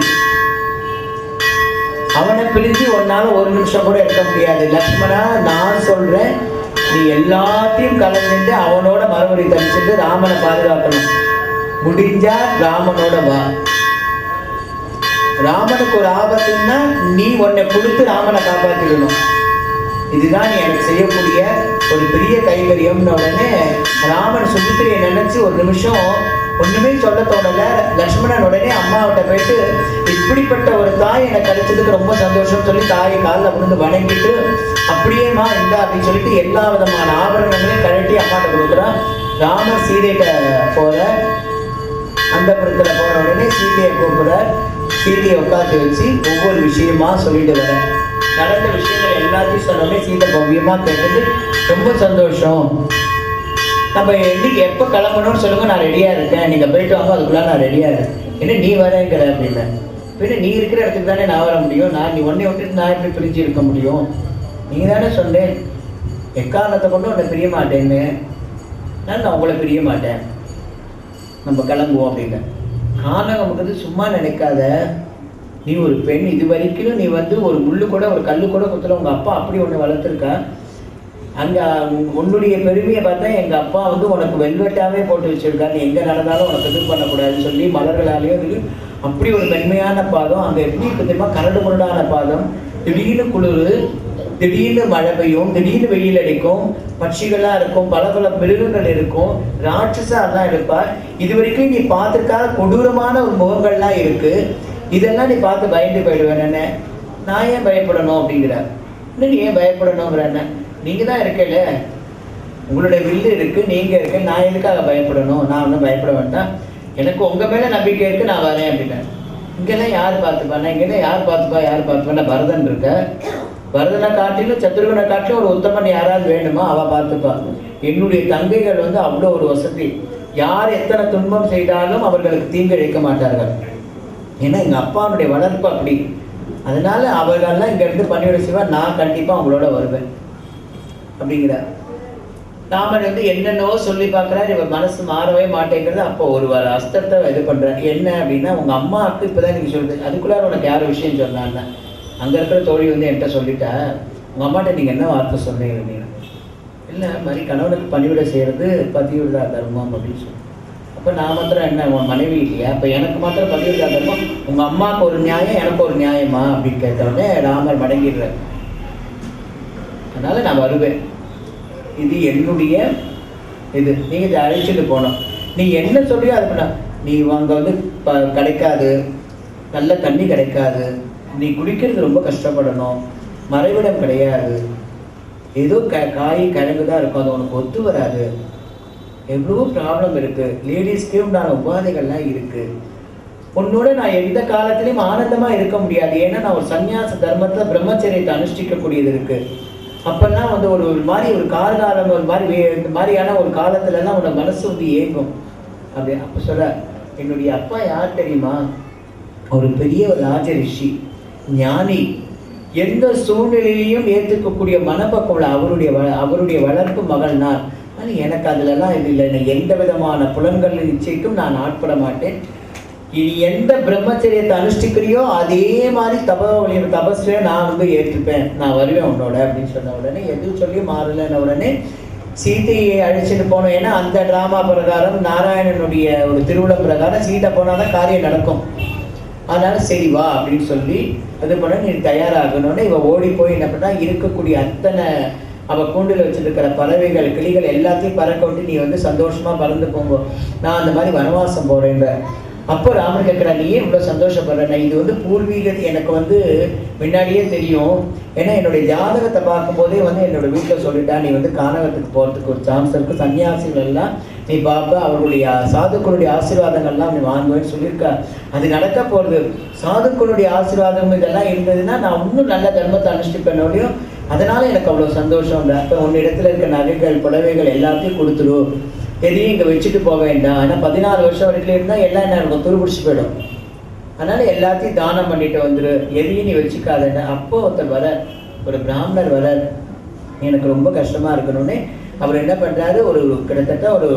அவனை பிரிஞ்சு உன்னால ஒரு நிமிஷம் கூட இருக்க முடியாது. லக்ஷ்மணா, நான் சொல்றேன், நீ எல்லாத்தையும் கலந்துட்டு அவனோட மறுபடி தனிச்சுட்டு ராமனை பாதுகாக்கணும். முடிஞ்சா ராமனோட வா. ராமனுக்கு ஒரு ஆபத்துன்னா நீ உன்னை கொடுத்து ராமனை காப்பாற்றிக்கணும். இதுதான் நீ எனக்கு செய்யக்கூடிய ஒரு பெரிய கைகரியம். உடனே ராமன் சுமித்திரையை நினைச்சு ஒரு நிமிஷம் ஒண்ணுமே சொல்ல தோணல. லக்ஷ்மணன் உடனே அம்மாவிட்ட போயிட்டு இப்படிப்பட்ட ஒரு தாய் எனக்கு கிடைச்சதுக்கு ரொம்ப சந்தோஷம் சொல்லி தாயை காலில் விழுந்து வணங்கிட்டு அப்படியேமா இந்த அப்படின்னு சொல்லிட்டு எல்லா விதமான ஆபரணங்களையும் கழட்டி அம்மாட்ட கொடுக்குறான். ராமர் சீதைகிட்ட போற, அந்த புறத்துல போன உடனே சீதையை கூப்பிட, சீதையை உட்காந்து வச்சு ஒவ்வொரு விஷயமா சொல்லிட்டு வர. நடந்த விஷயங்கள் எல்லாத்தையும் சொன்னோடனே சீதை பவ்யமா கேட்டது ரொம்ப சந்தோஷம். நம்ம இன்னைக்கு எப்போ கிளம்பணும்னு சொல்லுங்க, நான் ரெடியா இருக்கேன், நீங்க போயிட்டு வாங்க, அதுக்குள்ள நான் ரெடியா இருக்கேன். என்ன நீ வரேங்கிற அப்படின்னு, பின்ன நீ இருக்கிற இடத்துக்கு தானே நான் வர முடியும், நீ ஒன்னே விட்டுட்டு நான் எப்படி பிரிஞ்சு இருக்க முடியும், நீங்க தானே சொன்னேன் எக்காரணத்தை கொண்டு உன்னை பிரிய மாட்டேன்னு, நான் உங்களை பிரிய மாட்டேன், நம்ம கிளம்புவோம் அப்படின்னு. ஆனால் நமக்கு வந்து சும்மா நினைக்காத, நீ ஒரு பெண், இது வரைக்கும் நீ வந்து ஒரு முள்ளு கூட ஒரு கல்லு கூட குத்துல உங்க அப்பா அப்படி ஒன்று வளர்த்துருக்கா. அங்கே உன்னுடைய பெருமையை பார்த்தா எங்கள் அப்பா வந்து உனக்கு வெல்வெட்டாவே போட்டு வச்சிருக்கா, நீ எங்கே நடந்தாலும் உனக்கு இது பண்ணக்கூடாதுன்னு சொல்லி மலர்களாலேயும் இது அப்படி ஒரு மென்மையான பாதம். அங்கே எப்படி இருக்கு தெரியுமா, கரடு முரடான பாதம், திடீர்னு குளிர், திடீர்னு மழை பெய்யும், திடீர்னு வெயில் அடிக்கும், பட்சிகளா இருக்கும், பல பல மிருகங்கள் இருக்கும், ராட்சசா தான் இருப்பார். இது வரைக்கும் நீ பார்த்துருக்காத கொடூரமான ஒரு முகங்கள்லாம் இருக்கு. இதெல்லாம் நீ பார்த்து பயந்து போயிடுவேன். என்ன நான் ஏன் பயப்படணும் அப்படிங்கிறார். இன்னும் நீ ஏன் பயப்படணுங்கிற என்ன, நீங்க தான் இருக்கல, உங்களுடைய வில்லு இருக்கு, நீங்க இருக்க, நான் எதுக்காக பயப்படணும்? நான் ஒன்றும் பயப்பட வேண்டாம், எனக்கு உங்க மேல நம்பிக்கை இருக்கு, நான் வரேன் அப்படின்னா. இங்கெல்லாம் யார் பார்த்துப்பானா? இங்கெல்லாம் யார் பார்த்துப்பா? யார் பார்த்துப்பானா? பரதன் இருக்க, பரதனை காட்டிலும் சத்ருகனை காட்டிலும் ஒரு உத்தமன் யாராவது வேணுமா? அவ பார்த்துப்பா. என்னுடைய தங்கைகள் வந்து அவ்வளோ ஒரு வசதி, யார் எத்தனை துன்பம் செய்தாலும் அவர்களுக்கு தீங்கு இழைக்க மாட்டார்கள். ஏன்னா எங்க அப்பாவுடைய வளர்ப்பு அப்படி. அதனால அவர்கள்லாம் இங்க இருந்து பணியோட செய்வா, நான் கண்டிப்பா அவங்களோட வருவேன் அப்படிங்கிறார். ராமன் வந்து என்னென்னவோ சொல்லி பார்க்குறாரு, இவர் மனசு மாறவே மாட்டேங்கிறது. அப்போ ஒரு அஸ்திரத்தை இது பண்றாரு. என்ன அப்படின்னா, உங்க அம்மாவுக்கு இப்பதான் நீங்க சொல்றது, அதுக்குள்ளார உனக்கு யார் விஷயம் சொன்னான்னு அங்க இருக்கிற தோழி வந்து என்கிட்ட சொல்லிட்டா, உங்க அம்மாட்ட நீங்க என்ன வார்த்தை சொன்னீங்க அப்படின்னா, இல்லை மாதிரி கணவனுக்கு பணிவிட செய்யறது பதிவிடா தர்மம் அப்படின்னு சொல்லி. அப்போ நான் மாத்திரம் என்ன உன் மனைவி இல்லையா? அப்போ எனக்கு மாத்திரம் பதிவிடா தர்மம், உங்க அம்மாவுக்கு ஒரு நியாயம் எனக்கு ஒரு நியாயமா அப்படின்னு கேட்டவுடனே ராமர் மடங்கிடுறார். அதனால நான் வருவேன், இது என்னுடைய இது, நீங்க இதை அழைச்சிட்டு போனோம், நீ என்ன சொல்றியோ அது பண்ண. நீ அங்க வந்து கிடைக்காது, நல்ல தண்ணி கிடைக்காது, நீ குடிக்கிறது ரொம்ப கஷ்டப்படணும், மறைவிடம் கிடையாது, ஏதோ காய் கிழங்கு தான் இருக்கும், அது உனக்கு ஒத்து வராது, எவ்வளவோ ப்ராப்ளம் இருக்கு, லேடிஸ்க்கே உண்டான உபாதைகள்லாம் இருக்கு, உன்னோட நான் எந்த காலத்திலையும் ஆனந்தமா இருக்க முடியாது. ஏன்னா நான் ஒரு சன்னியாச தர்மத்தை பிரம்மச்சரியத்தை அனுஷ்டிக்கக்கூடியது இருக்கு. அப்பெல்லாம் வந்து ஒரு மாதிரி ஒரு காலம் ஒரு மாதிரி இந்த மாதிரியான ஒரு காலத்துலலாம் உன்னோட மனசு வந்து ஏங்கும் அப்படி. அப்போ சொல்ல, என்னுடைய அப்பா யார் தெரியுமா? ஒரு பெரிய ஒரு ராஜ ரிஷி, ஞானி, எந்த சூழ்நிலையிலையும் ஏற்றுக்கக்கூடிய மனப்பக்குவம் அவருடைய வளர்ப்பு மகள் நான். ஆனால் எனக்கு அதுலலாம் இது இல்லை, எந்த விதமான புலன்கள் நிச்சயிக்கும் நான் ஆட்பட மாட்டேன். இனி எந்த பிரம்மச்சரியத்தை அனுஷ்டிக்கிறியோ அதே மாதிரி தபஸ்ல நான் வந்து ஏற்றுப்பேன், நான் வருவேன் உன்னோட அப்படின்னு சொன்ன உடனே, எதுவும் சொல்லி மாறலன்ன உடனே சீதையை அழைச்சிட்டு போனோம். ஏன்னா அந்த டிராமா பிரகாரம், நாராயணனுடைய ஒரு திருவிழா பிரகாரம் சீதை போனாதான் காரியம் நடக்கும். அதனால சரி வா அப்படின்னு சொல்லி அது பண்ண, நீ தயாராகணும்னு இவ ஓடி போய் என்ன பண்ணா, இருக்கக்கூடிய அத்தனை அவ கூண்டில் வச்சிருக்கிற பறவைகள் கிளிகள் எல்லாத்தையும் பறக்க விட்டு, நீ வந்து சந்தோஷமா பறந்து போங்க, நான் அந்த மாதிரி வனவாசம் போறேன்ற. அப்போ ராமர் கேட்குறா, நீ ஏன் இவ்வளோ சந்தோஷப்படுறேன்? இது வந்து பூர்வீகத்தை எனக்கு வந்து முன்னாடியே தெரியும். ஏன்னா என்னுடைய ஜாதகத்தை பார்க்கும்போதே வந்து என்னோட வீட்டில் சொல்லிட்டா, நீ வந்து கானகத்துக்கு போகிறதுக்கு ஒரு சான்ஸ் இருக்குது, சன்னியாசிகள் எல்லாம் நீ பார்ப்ப, அவர்களுடைய சாதுக்களுடைய ஆசீர்வாதங்கள்லாம் நீ வாங்குவேன்னு சொல்லியிருக்கா. அது நடக்க போகிறது. சாதுக்களுடைய ஆசீர்வாதம் இதெல்லாம் இருந்ததுன்னா நான் இன்னும் நல்ல தர்மத்தை அனுஷ்டிப்பேனோடையும், அதனால எனக்கு அவ்வளோ சந்தோஷம் இல்லை. அப்போ உன்னிடத்துல இருக்க நகைகள் புடவைகள் எல்லாத்தையும் கொடுத்துரும், எதையும் இங்கே வச்சுட்டு போக வேண்டாம். ஆனால் 14 வருஷம் வரைக்கும் இருந்தால் எல்லாம் என்ன இருக்கும், துருபிடிச்சு போயிடும். அதனால எல்லாத்தையும் தானம் பண்ணிட்டு வந்துரு, எதையும் நீ வச்சுக்காதேன்னு. அப்போ ஒருத்தர் வர, ஒரு பிராமணர் வர, எனக்கு ரொம்ப கஷ்டமா இருக்கணும்னு அவர் என்ன பண்றாரு, ஒரு கிட்டத்தட்ட ஒரு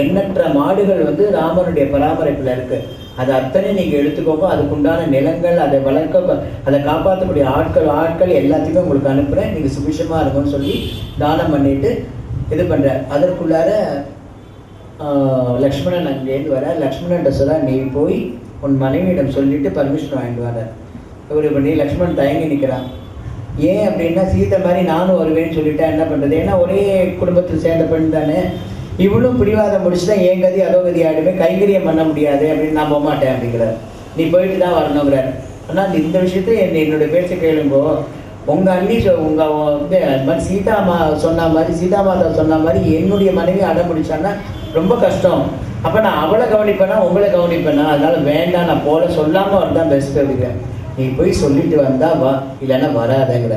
எண்ணற்ற மாடுகள் வந்து ராமனுடைய பராமரிப்புல இருக்கு, அது அத்தனை நீங்க எடுத்துக்கோங்க, அதுக்குண்டான நிலங்கள், அதை வளர்க்க, அதை காப்பாற்றக்கூடிய ஆட்கள் எல்லாத்தையுமே உங்களுக்கு அனுப்புறேன், நீங்க சுபிஷமா இருக்கும்னு சொல்லி தானம் பண்ணிட்டு இது பண்ற. அதற்குள்ளார லக்ஷ்மணன் அங்கேருந்து வர. லக்ஷ்மணன் சொல்ல, நீ போய் உன் மனைவியிடம் சொல்லிட்டு பர்மிஷன் வாங்கிட்டு வர. இவர் பண்ணி லக்ஷ்மணன் தயங்கி நிற்கிறான். ஏன் அப்படின்னா, சீதை மாதிரி நானும் வருவேன்னு சொல்லிட்டா என்ன பண்ணுறது? ஏன்னா ஒரே குடும்பத்தில் சேர்ந்த பெண் தானே, இவளும் பிடிவாதம் முடிச்சுட்டா என் கதி அதோ கதி ஆகிடுமே, கைங்கரியம் பண்ண முடியாது அப்படின்னு நான் போக மாட்டேன் அப்படிங்கிறார். நீ போயிட்டு தான் வரணுங்கிறார். ஆனால் இந்த விஷயத்த என்னுடைய பேச்சை கேளுங்கோ, உங்கள் அண்ணி உங்கள் வந்து அது மாதிரி சீதாமாதா சொன்ன மாதிரி என்னுடைய மனைவி அடம் பிடிச்சான்னா ரொம்ப கஷ்டம். அப்போ நான் அவளை கவனிப்பேனா உங்களை கவனிப்பேனா? அதனால வேண்டாம், நான் போல சொல்லாமல் அவர் தான் பெஸ்ட் அப்படிங்கிறேன். நீ போய் சொல்லிட்டு வந்தா வா, இல்லைன்னா வராதங்கிற.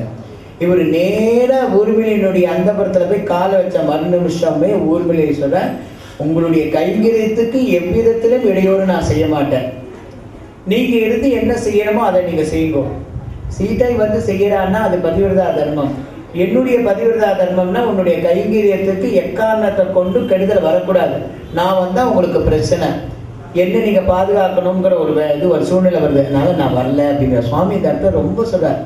இவர் நேராக ஊர்மிளையினுடைய அந்தபுரத்தில் போய் காலை வச்ச மறு நிமிஷமே ஊர்மிளை சொல்ல, உங்களுடைய கைங்கரியத்துக்கு எவ்விதத்திலும் இடையோடு நான் செய்ய மாட்டேன், நீங்கள் இருந்து என்ன செய்யணுமோ அதை நீங்கள் செய்யுங்க. சீதை வந்து செய்யறான்னா அது பதிவிரதா தர்மம். என்னுடைய பதிவிரதா தர்மம்னா உன்னுடைய கைங்கரியத்துக்கு எக்காரணத்தை கொண்டு கெடுதல் வரக்கூடாது. நான் வந்தால் உங்களுக்கு பிரச்சனை, என்ன நீங்கள் பாதுகாக்கணுங்கிற ஒரு சூழ்நிலை வருது, அதனால நான் வரல அப்படிங்கிற. சுவாமி இந்த இடத்துல ரொம்ப சொல்றார்.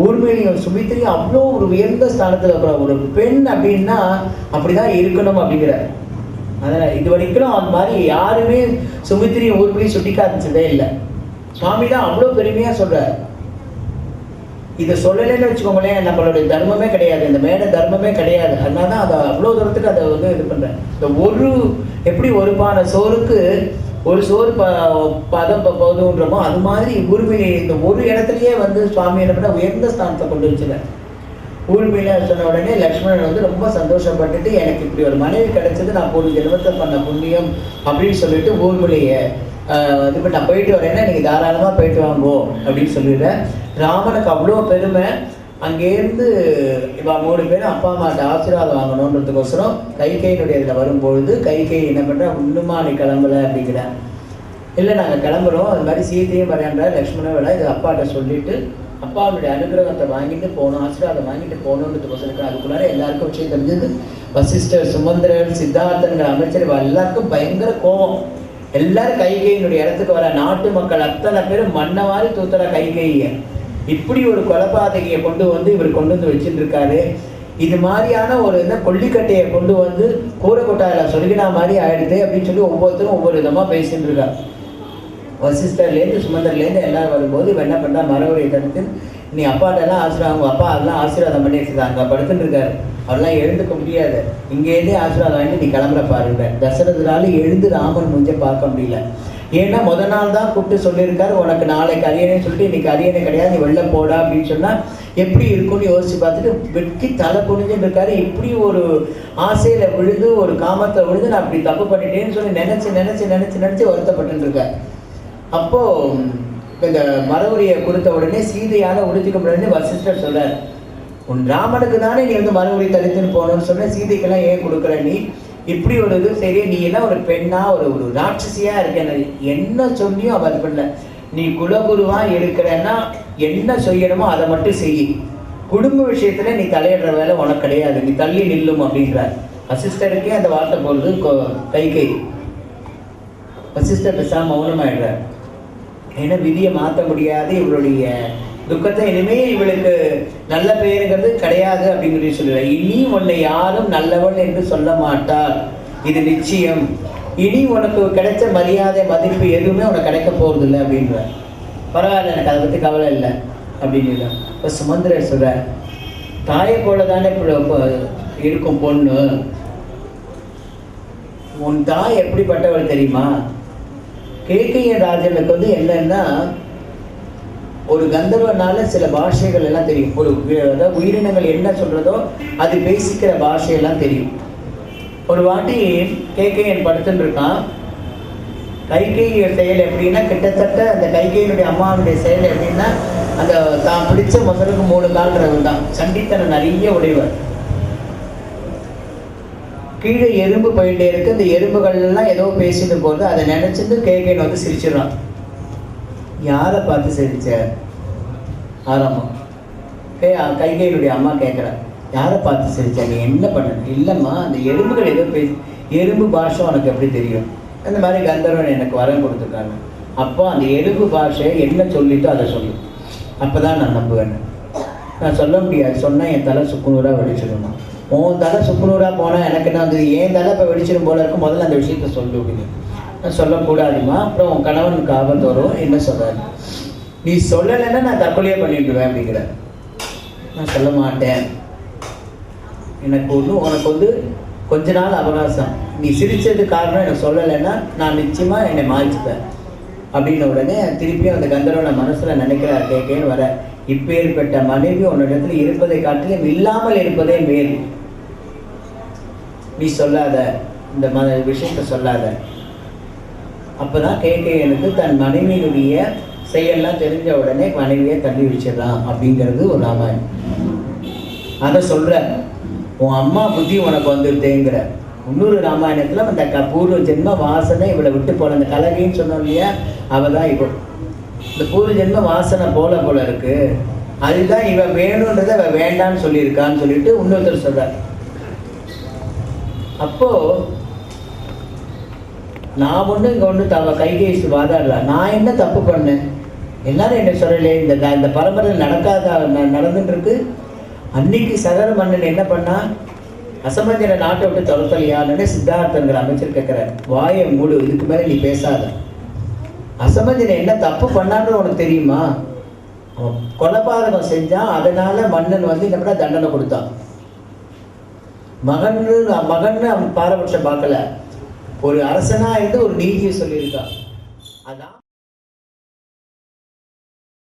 ஊர்மையிலையும் சுமித்திரியும் அவ்வளோ ஒரு உயர்ந்த ஸ்தானத்தில் இருக்கிற ஒரு பெண் அப்படின்னா அப்படிதான் இருக்கணும் அப்படிங்கிற. அதனால் இது வரைக்கும் அந்த மாதிரி யாருமே சுமித்திரியும் ஊர்மையும் சுட்டி காமிச்சதே இல்லை. சுவாமி தான் அவ்வளோ பெருமையாக சொல்றார். இதை சொல்லலைன்னு வச்சுக்கோங்களேன், நம்மளுடைய தர்மமே கிடையாது, இந்த மேடை தர்மமே கிடையாது. அதனால தான் அதை அவ்வளோ தூரத்துக்கு அதை வந்து இது பண்ணுறேன். இந்த ஒரு எப்படி ஒரு பானை சோறுக்கு ஒரு சோறு பதம் போதுன்றமோ அது மாதிரி ஊர்மிளை இந்த ஒரு இடத்துலயே வந்து சுவாமி என்ன பண்ண உயர்ந்த ஸ்தானத்தை கொண்டு வச்சுருவேன். ஊர்மிளை சொன்ன உடனே லக்ஷ்மணன் வந்து ரொம்ப சந்தோஷப்பட்டுட்டு, எனக்கு இப்படி ஒரு மனைவி கிடைச்சது நான் ஒரு ஜென்மத்தை பண்ண புண்ணியம் அப்படின்னு சொல்லிட்டு ஊர்மிளையை இது நான் போயிட்டு வரேன்னா நீங்கள் தாராளமாக போயிட்டு வாங்கோ அப்படின்னு சொல்லிடுறேன். ராமனுக்கு அவ்வளோ பெருமை. அங்கேருந்து இவன் 3 பேரும் அப்பா அம்மாட்ட ஆசீர்வாதம் வாங்கணுன்றதுக்கோசரம் கைகையினுடைய இதில் வரும்பொழுது கைகை என்ன பண்ணுறா, இன்னுமா நீ கிளம்பல அப்படிங்கிறேன். இல்லை நாங்கள் கிளம்புறோம், அது மாதிரி சீதையும் வரேன்ற லக்ஷ்மணன் வேலை இது அப்பாட்ட சொல்லிட்டு அப்பாவுடைய அனுகிரகத்தை வாங்கிட்டு போகணும், ஆசீர்வாதம் வாங்கிட்டு போகணுன்றதுக்கோசரம். அதுக்குள்ளார எல்லாருக்கும் விஷயம் தெரிஞ்சது. வசிஷ்டர், சுமந்திரர், சித்தார்த்தன்கிற அமைச்சர் எல்லாருக்கும் பயங்கர கோபம். எல்லாரும் கைகையினுடைய இடத்துக்கு வர நாட்டு மக்கள் அத்தனை பேரும் மன்னவாரி தூத்துற கைகையை இப்படி ஒரு கொலைபாதகையை கொண்டு வந்து இவர் கொண்டு வந்து வச்சுட்டு இருக்காரு. இது மாதிரியான ஒரு இதை கொல்லிக்கட்டையை கொண்டு வந்து கூரை கொட்டாயில் சொல்லிக்கினா மாதிரி ஆயிடுது அப்படின்னு சொல்லி ஒவ்வொருத்தரும் ஒவ்வொரு விதமாக பேசிட்டு இருக்கார். வசிஷ்டர்லேருந்து சுமந்தர்லேருந்து எல்லாரும் வரும்போது இவன் என்ன பண்ணுறா, மரவரை தடுத்து நீ அப்பாட்டெல்லாம் ஆசீர்வாதம், அப்பா அதெல்லாம் ஆசீர்வாதம் பண்ணி வச்சுருக்காங்க, படுத்துட்டு இருக்காரு, அவரெல்லாம் எழுந்துக்க முடியாது, இங்கேருந்தே ஆசீர்வாதம் வாங்கிட்டு நீ கிளம்புற பாருங்க. தசரதனால எழுந்து ராமன் முடிஞ்ச பார்க்க முடியல. ஏன்னா முத நாள் தான் கூப்பிட்டு சொல்லியிருக்காரு, உனக்கு நாளைக்கு அரியணை சொல்லிட்டு இன்னைக்கு அரியணை கிடையாது, நீ வெளில போடா அப்படின்னு சொன்னால் எப்படி இருக்கும்னு யோசிச்சு பார்த்துட்டு வெட்கி தலை குனிஞ்சுட்டு இருக்காரு. இப்படி ஒரு ஆசையில் விழுந்து ஒரு காமத்தை விழுந்து நான் அப்படி தப்பு பண்ணிட்டேன்னு சொல்லி நினச்சி வருத்தப்பட்டு இருக்கார். அப்போது இந்த மரவுரியை கொடுத்த உடனே சீதையால் உடுத்திக்க முடியாதுன்னு வசிஷ்டர் சொல்றார், உன் ராமனுக்கு தானே நீ வந்து மரவுரி தடுத்துன்னு போகணும்னு சொன்ன, சீதைக்கெல்லாம் ஏன் கொடுக்குற நீ இப்படி ஒரு இது சரி, நீ எல்லாம் ஒரு பெண்ணா ஒரு ராட்சசியா இருக்க, என்ன சொல்லியும் அவ அது பண்ணல. நீ குலகுருவா இருக்கிறன்னா என்ன செய்யணுமோ அதை மட்டும் செய், குடும்ப விஷயத்துல நீ தலையிடுற வேலை உனக்கு கிடையாது, நீ தள்ளி நில்லும் அப்படின்றார். வசிஷ்டருக்கே அந்த வார்த்தை போடுறது கைகை. வசிஷ்டர் பேசாம மௌனமாயிடுறார். ஏன்னா விதியை மாற்ற முடியாது, இவளுடைய துக்கத்தை இனிமே இவளுக்கு நல்ல பெயருங்கிறது கிடையாது அப்படின்னு சொல்லுவார். இனி உன்னை யாரும் நல்லவள் என்று சொல்ல மாட்டார், இது நிச்சயம். இனி உனக்கு கிடைச்ச மரியாதை மதிப்பு எதுவுமே உனக்கு கிடைக்க போறது இல்லை அப்படின்றார். பரவாயில்ல, எனக்கு அதை பற்றி கவலை இல்லை அப்படின்னு. இப்போ சுமந்திரர் சொல்றார், தாயை போல தானே இருக்கும் பொண்ணு, உன் தாய் எப்படிப்பட்டவள் தெரியுமா? கேக்கைய ராஜனுக்கு வந்து என்னன்னா, ஒரு கந்தர்வனால சில பாஷைகள் எல்லாம் தெரியும், ஒரு அதாவது உயிரினங்கள் என்ன சொல்றதோ அது பேசிக்கிற பாஷையெல்லாம் தெரியும். ஒரு வாட்டி கேக்கையன் படுத்துட்டு இருக்கான். கைகைய செயல் எப்படின்னா, கிட்டத்தட்ட அந்த கைகையினுடைய அம்மாவுடைய செயல் எப்படின்னா, அந்த தான் பிடிச்ச முதலுக்கு 3 கால்றவர் தான், சண்டித்தனம் நிறைய உடையவர். கீழே எறும்பு போயிட்டே இருக்கு, இந்த எறும்புகள்லாம் ஏதோ பேசிட்டு போகுது, அதை நினைச்சிட்டு கேக்கையன் வந்து சிரிச்சிடறான். யாரை பார்த்து சிரிச்ச? ஆரம்பம் கைகையினுடைய அம்மா கேட்குற, யாரை பார்த்து சிரிச்ச, நீ என்ன பண்ண? இல்லைம்மா, அந்த எறும்புகள் ஏதோ எறும்பு பாஷை உனக்கு எப்படி தெரியும்? அந்த மாதிரி கந்தர்வன் எனக்கு வரம் கொடுத்துருக்காங்க. அப்போ அந்த எறும்பு பாஷை என்ன சொல்லிட்டோ அதை சொல்லு, அப்போ தான் நான் நம்புவேன். நான் சொல்ல முடியாது, சொன்னால் என் தலை சுக்குநூறாக வெடிச்சிடணும். உன் தலை சுக்குநூறாக போனால் எனக்கு என்ன வந்து என் தலை இப்போ வெடிச்சிடும் போல இருக்கும், முதல்ல அந்த விஷயத்த சொல்லு அப்படின்னு. நான் சொல்லக்கூடாதுமா, அப்புறம் உன் கணவனுக்கு ஆபத்து வரும். என்ன சொல்கிறாரு, நீ சொல்லலைன்னா நான் தற்கொலையே பண்ணிடுவேன் அப்படிங்கிற. நான் சொல்ல மாட்டேன், எனக்கு உனக்கு வந்து கொஞ்ச நாள் அவகாசம், நீ சிரித்தது காரணம் எனக்கு சொல்லலைன்னா நான் நிச்சயமாக என்னை மாறிச்சுப்பேன் அப்படின்ன உடனே திருப்பியும் அந்த கந்தரோட மனசில் நினைக்கிறார் கேட்கேன்னு வர, இப்பேற்பட்ட மனைவி உன்னிடத்தில் இருப்பதை காட்டிலும் இல்லாமல் இருப்பதே மேல், நீ சொல்லாத, இந்த விஷயத்தை சொல்லாத. அப்போதான் கேட்கையனுக்கு தன் மனைவியினுடைய செயல்லாம் தெரிஞ்ச உடனே மனைவியை தள்ளி வச்சிடலாம் அப்படிங்கிறது ஒரு ராமாயணம். அதை சொல்ற, உன் அம்மா புத்தி உனக்கு வந்துருதேங்கிற. இன்னொரு ராமாயணத்தில் அந்த பூர்வ ஜென்ம வாசனை இவளை விட்டு போல, அந்த கலகைன்னு சொன்னோம் இல்லையா, அவள் தான் இவள். இந்த பூர்வ ஜென்ம வாசனை போல இருக்கு, அதுதான் இவன் வேணுன்றதை அவள் வேண்டான்னு சொல்லியிருக்கான்னு சொல்லிட்டு இன்னொருத்தர் சொல்றார். அப்போ நான் ஒன்று இங்கே ஒன்று கைகேசி வாதாடல, நான் என்ன தப்பு பண்ணேன்? எல்லாரும் என்ன சொல்லலையே, இந்த பரம்பரையில் நடந்துட்டு இருக்கு. அன்னைக்கு சகர மன்னன் என்ன பண்ணா, அசமஞ்சன நாட்டை விட்டு தொலைத்தலையான்னு சித்தார்த்தங்கிற அமைச்சர் கேட்கிறார். வாயை மூடு, இதுக்கு மேலே நீ பேசாத. அசமஞ்சனை என்ன தப்பு பண்ணான்னு உனக்கு தெரியுமா? அவன் கொலைபாதகம் செஞ்சான், அதனால மன்னன் வந்து என்ன பண்ண தண்டனை கொடுத்தான். மகன்னு அவன் பாரபட்சம் பார்க்கல, ஒரு அரசனா இருந்து ஒரு நீதியை சொல்லியிருக்கான். அதான்